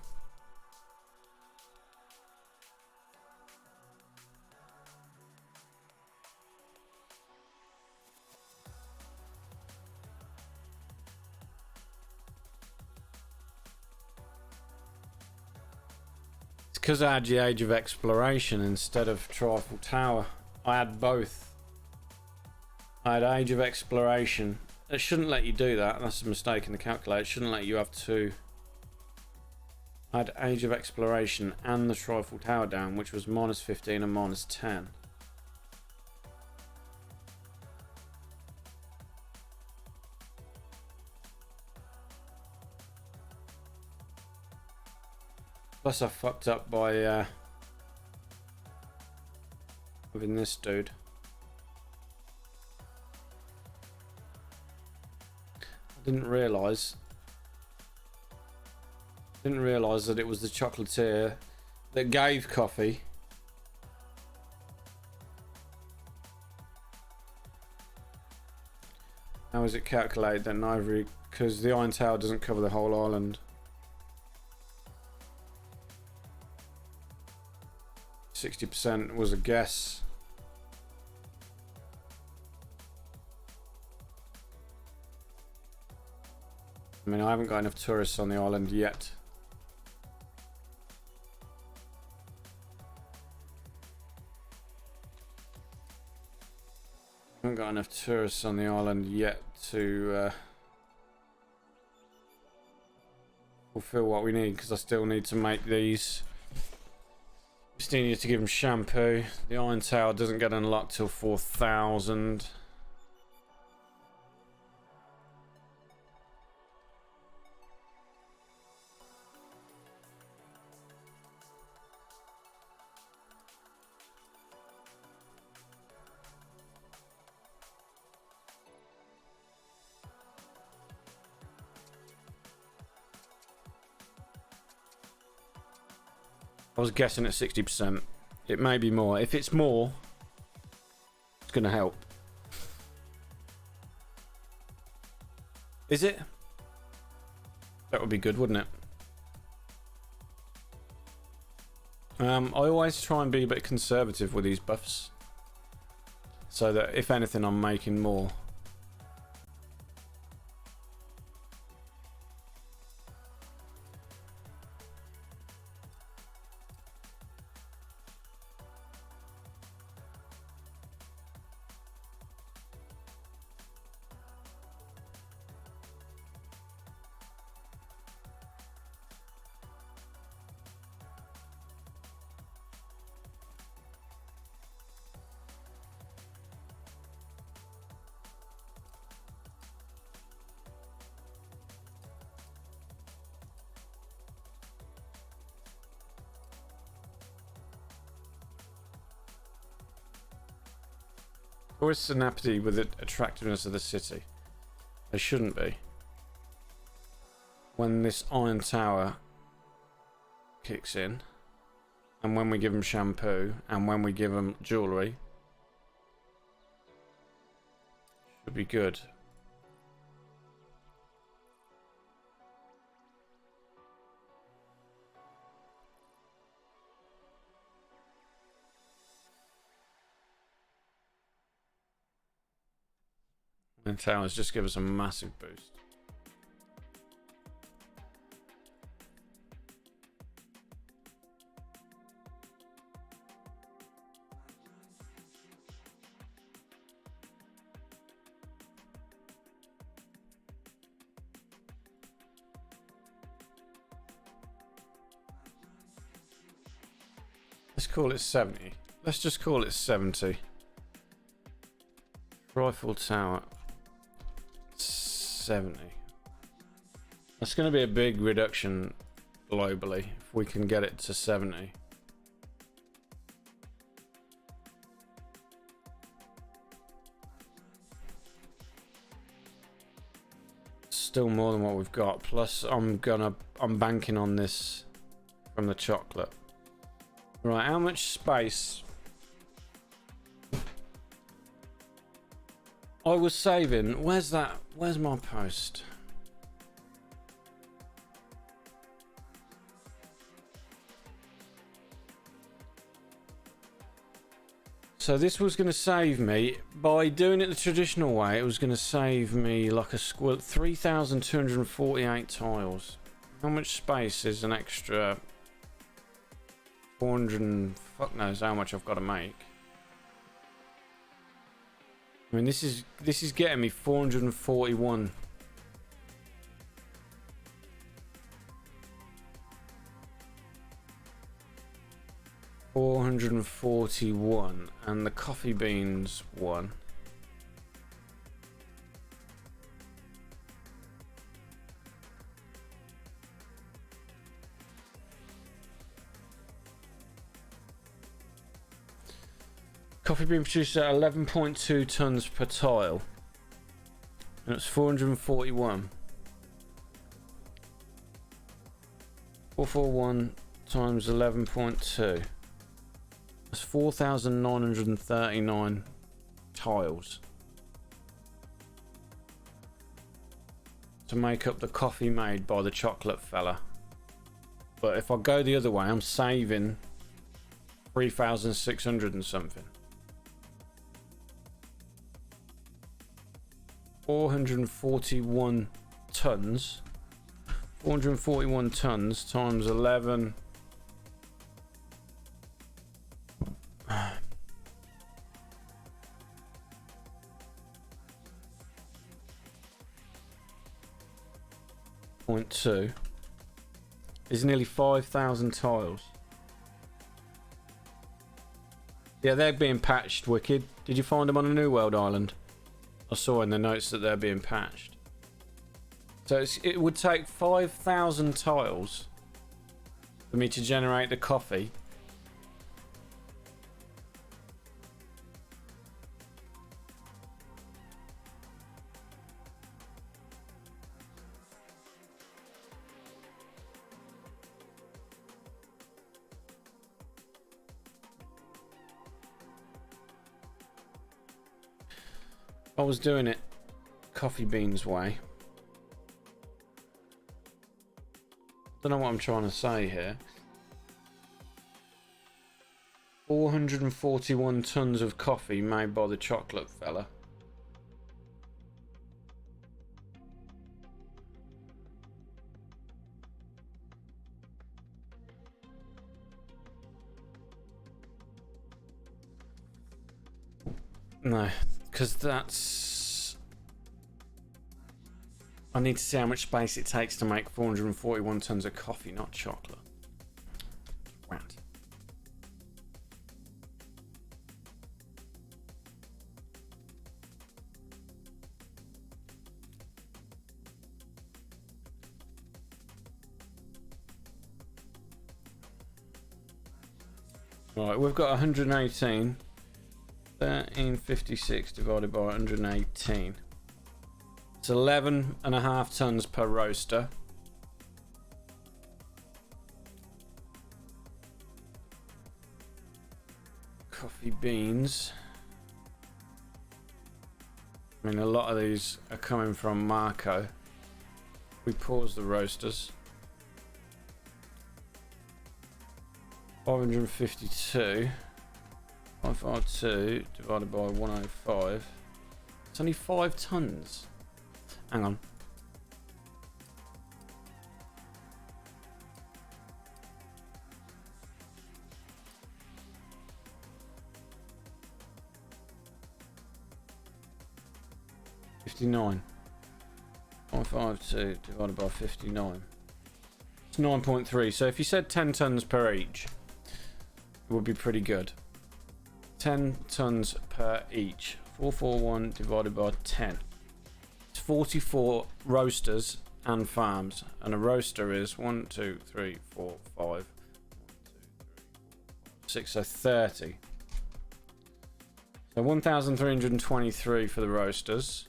It's because I had the Age of Exploration instead of Trifle Tower. I had both. I had Age of Exploration. It shouldn't let you do that. That's a mistake in the calculator. It shouldn't let you have two. I had Age of Exploration and the Trifle Tower down, which was -15 and -10. Plus I fucked up by having this dude. I didn't realise that it was the chocolatier that gave coffee. How is it calculated then, Ivory? Because the Iron Tower doesn't cover the whole island. 60% was a guess. I mean, I haven't got enough tourists on the island yet. I haven't got enough tourists on the island yet to fulfill what we need, because I still need to make these. We still need to give them shampoo. The Iron Tower doesn't get unlocked till 4,000. I was guessing at 60%. It may be more. If it's more, it's going to help. Is it? That would be good, wouldn't it? I always try and be a bit conservative with these buffs, so that if anything, I'm making more. Or is synapty with the attractiveness of the city? They shouldn't be. When this Iron Tower kicks in, and when we give them shampoo, and when we give them jewellery, should be good. And towers just give us a massive boost. Let's call it 70. Let's just call it 70. Rifle Tower. 70. That's going to be a big reduction globally if we can get it to 70. Still more than what we've got. Plus I'm banking on this from the chocolate. Right, how much space? I was saving. Where's that? Where's my post? So this was going to save me, by doing it the traditional way, it was going to save me like a squirt, 3,248 tiles. How much space is an extra 400 and fuck knows how much I've got to make. I mean, this is getting me 441. 441, and the coffee beans one. Coffee being produced at 11.2 tons per tile, and it's 441. 441 times 11.2. That's 4,939 tiles to make up the coffee made by the chocolate fella. But if I go the other way, I'm saving 3,600 and something. 441 tons. 441 tons times 11. .2 is nearly 5,000 tiles. Yeah, they're being patched, Wicked. Did you find them on a New World island? I saw in the notes that they're being patched. So it would take 5,000 tiles for me to generate the coffee. I was doing it coffee beans way. Don't know what I'm trying to say here. 441 tons of coffee made by the chocolate fella. No, because that's... I need to see how much space it takes to make 441 tons of coffee, not chocolate. Right. Right, we've got 118. 1356 divided by 118. It's 11.5 tons per roaster. Coffee beans. I mean, a lot of these are coming from Marco. We pause the roasters. 552. 552 divided by 105. It's only 5 tons. Hang on. $59. 552 divided by 59. It's 9.3. So if you said 10 tons per each, it would be pretty good. 10 tons per each. 441 divided by 10. It's 44 roasters and farms. And a roaster is 1, 2, 3, 4, 5. 1, 2, 3, 4, 5, 6. So 30. So 1,323 for the roasters.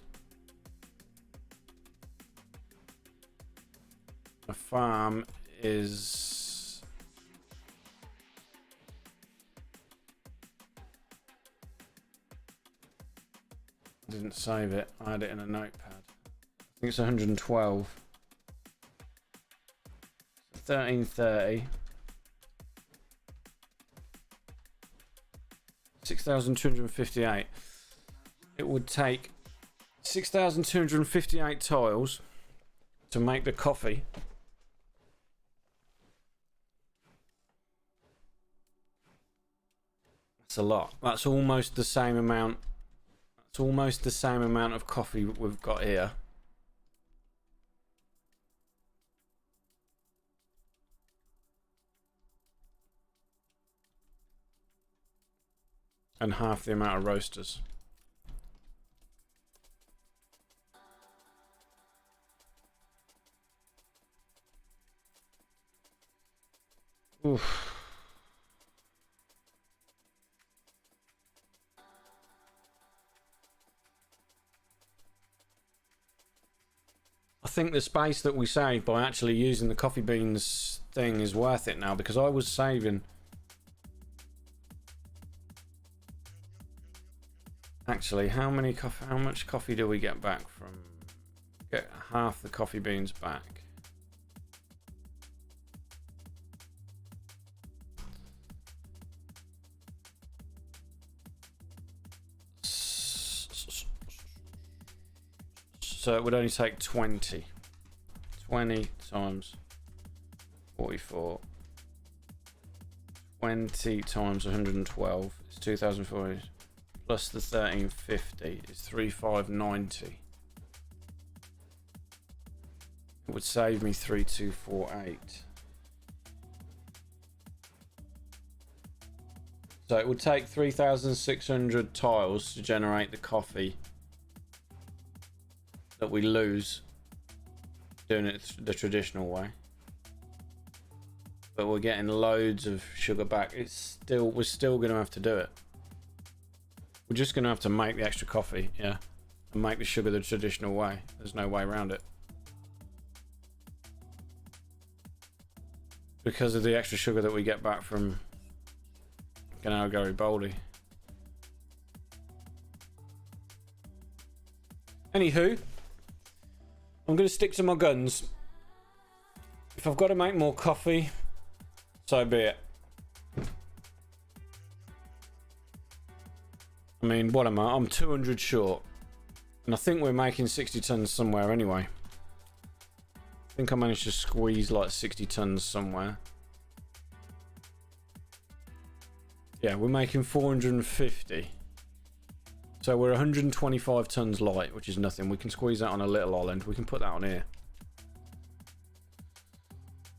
A farm is... Didn't save it. I had it in a notepad. I think it's 112. 1330. 6,258. It would take 6,258 tiles to make the coffee. That's a lot. That's almost the same amount. It's almost the same amount of coffee we've got here. and half the amount of roasters. Oof. I think the space that we saved by actually using the coffee beans thing is worth it now, because I was saving. Actually, how much coffee do we get back from? Get half the coffee beans back. So it would only take 20. 20 times 44. 20 times 112 is 2,400. Plus the 1,350 is 3,590. It would save me 3,248. So it would take 3,600 tiles to generate the coffee that we lose doing it the traditional way. But we're getting loads of sugar back. We're still going to have to do it. We're just going to have to make the extra coffee, yeah, and make the sugar the traditional way. There's no way around it. Because of the extra sugar that we get back from Garibaldi. Anywho, I'm going to stick to my guns. If I've got to make more coffee, so be it. I mean, what am I? I'm 200 short. And I think we're making 60 tons somewhere anyway. I think I managed to squeeze like 60 tons somewhere. Yeah, we're making 450. So we're 125 tons light, which is nothing. We can squeeze that on a little island. We can put that on here.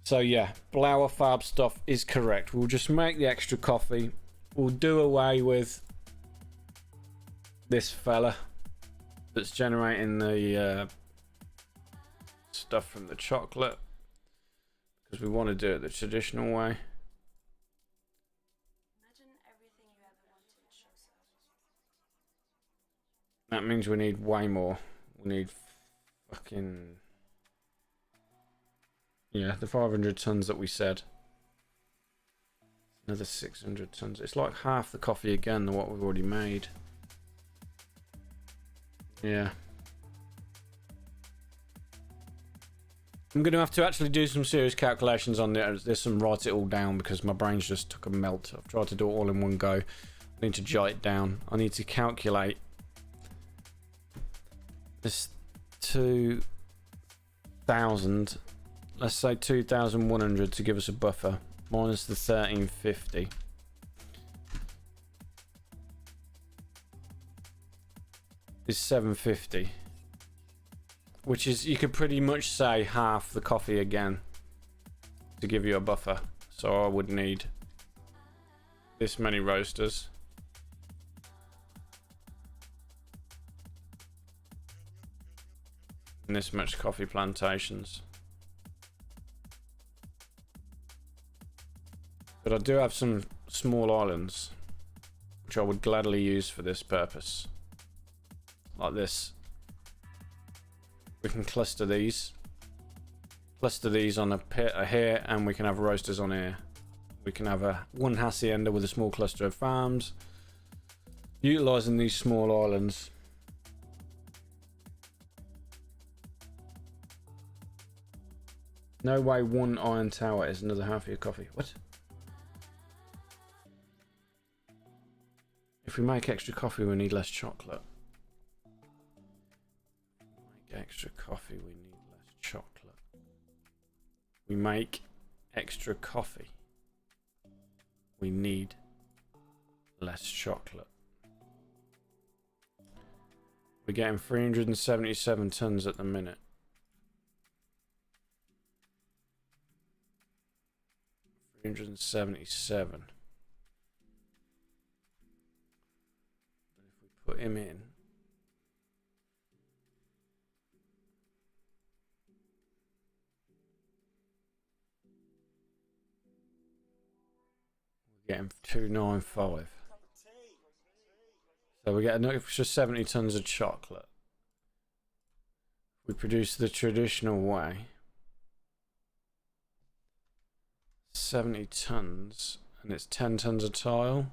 So yeah, Blower Fab stuff is correct. We'll just make the extra coffee. We'll do away with this fella that's generating the stuff from the chocolate, because we want to do it the traditional way. That means we need way more. We need fucking... yeah, the 500 tons that we said. Another 600 tons. It's like half the coffee again than what we've already made. Yeah. I'm going to have to actually do some serious calculations on this and write it all down, because my brain's just took a melt. I've tried to do it all in one go. I need to jot it down. I need to calculate this 2,000. Let's say 2,100 to give us a buffer. Minus the 1,350. Is 750. Which is, you could pretty much say half the coffee again to give you a buffer. So I would need this many roasters. And this much coffee plantations. But I do have some small islands, which I would gladly use for this purpose. Like this. We can cluster these on a pit here, and we can have roasters on here. We can have one hacienda with a small cluster of farms, utilizing these small islands. No way one iron tower is another half of your coffee. What? If we make extra coffee, we need less chocolate. Extra coffee, we need less chocolate. We make extra coffee, we need less chocolate. We're getting 377 tons at the minute. 377. Put him in. We're getting 295. So we get an extra 70 tons of chocolate. We produce the traditional way. 70 tons, and it's 10 tons of tile.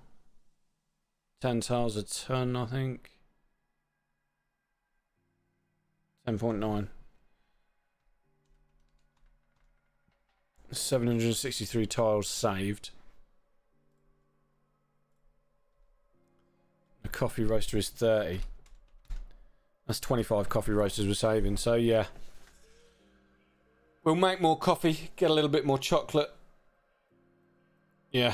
10 tiles a ton, I think. 10.9. 763 tiles saved. The coffee roaster is 30. That's 25 coffee roasters we're saving. So yeah, we'll make more coffee, get a little bit more chocolate. Yeah.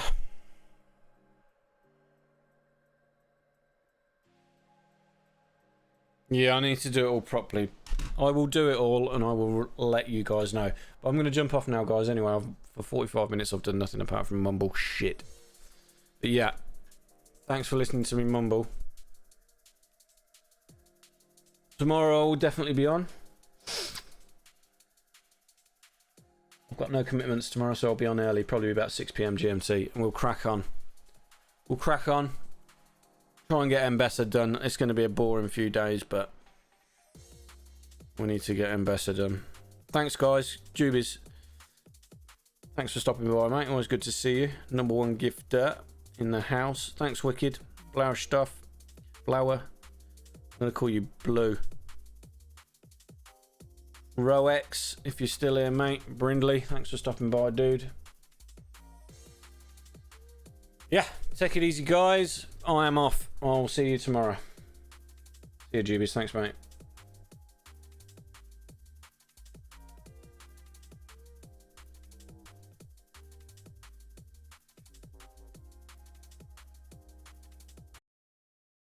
Yeah, I need to do it all properly. I will do it all and I will let you guys know. But I'm going to jump off now, guys. Anyway, for 45 minutes I've done nothing apart from mumble shit. But yeah, thanks for listening to me mumble. Tomorrow I'll definitely be on. I've got no commitments tomorrow, so I'll be on early, probably about 6 PM GMT, and we'll crack on. We'll crack on. Try and get Embessa done. It's going to be a boring few days, but we need to get Embessa done. Thanks, guys. Jubies. Thanks for stopping by, mate. Always good to see you. Number one gifter in the house. Thanks, Wicked. Blower stuff. Blower. I'm going to call you Blue. Roex, if you're still here, mate. Brindley, thanks for stopping by, dude. Yeah, take it easy, guys. I am off. I'll see you tomorrow. See you, Jubies. Thanks, mate.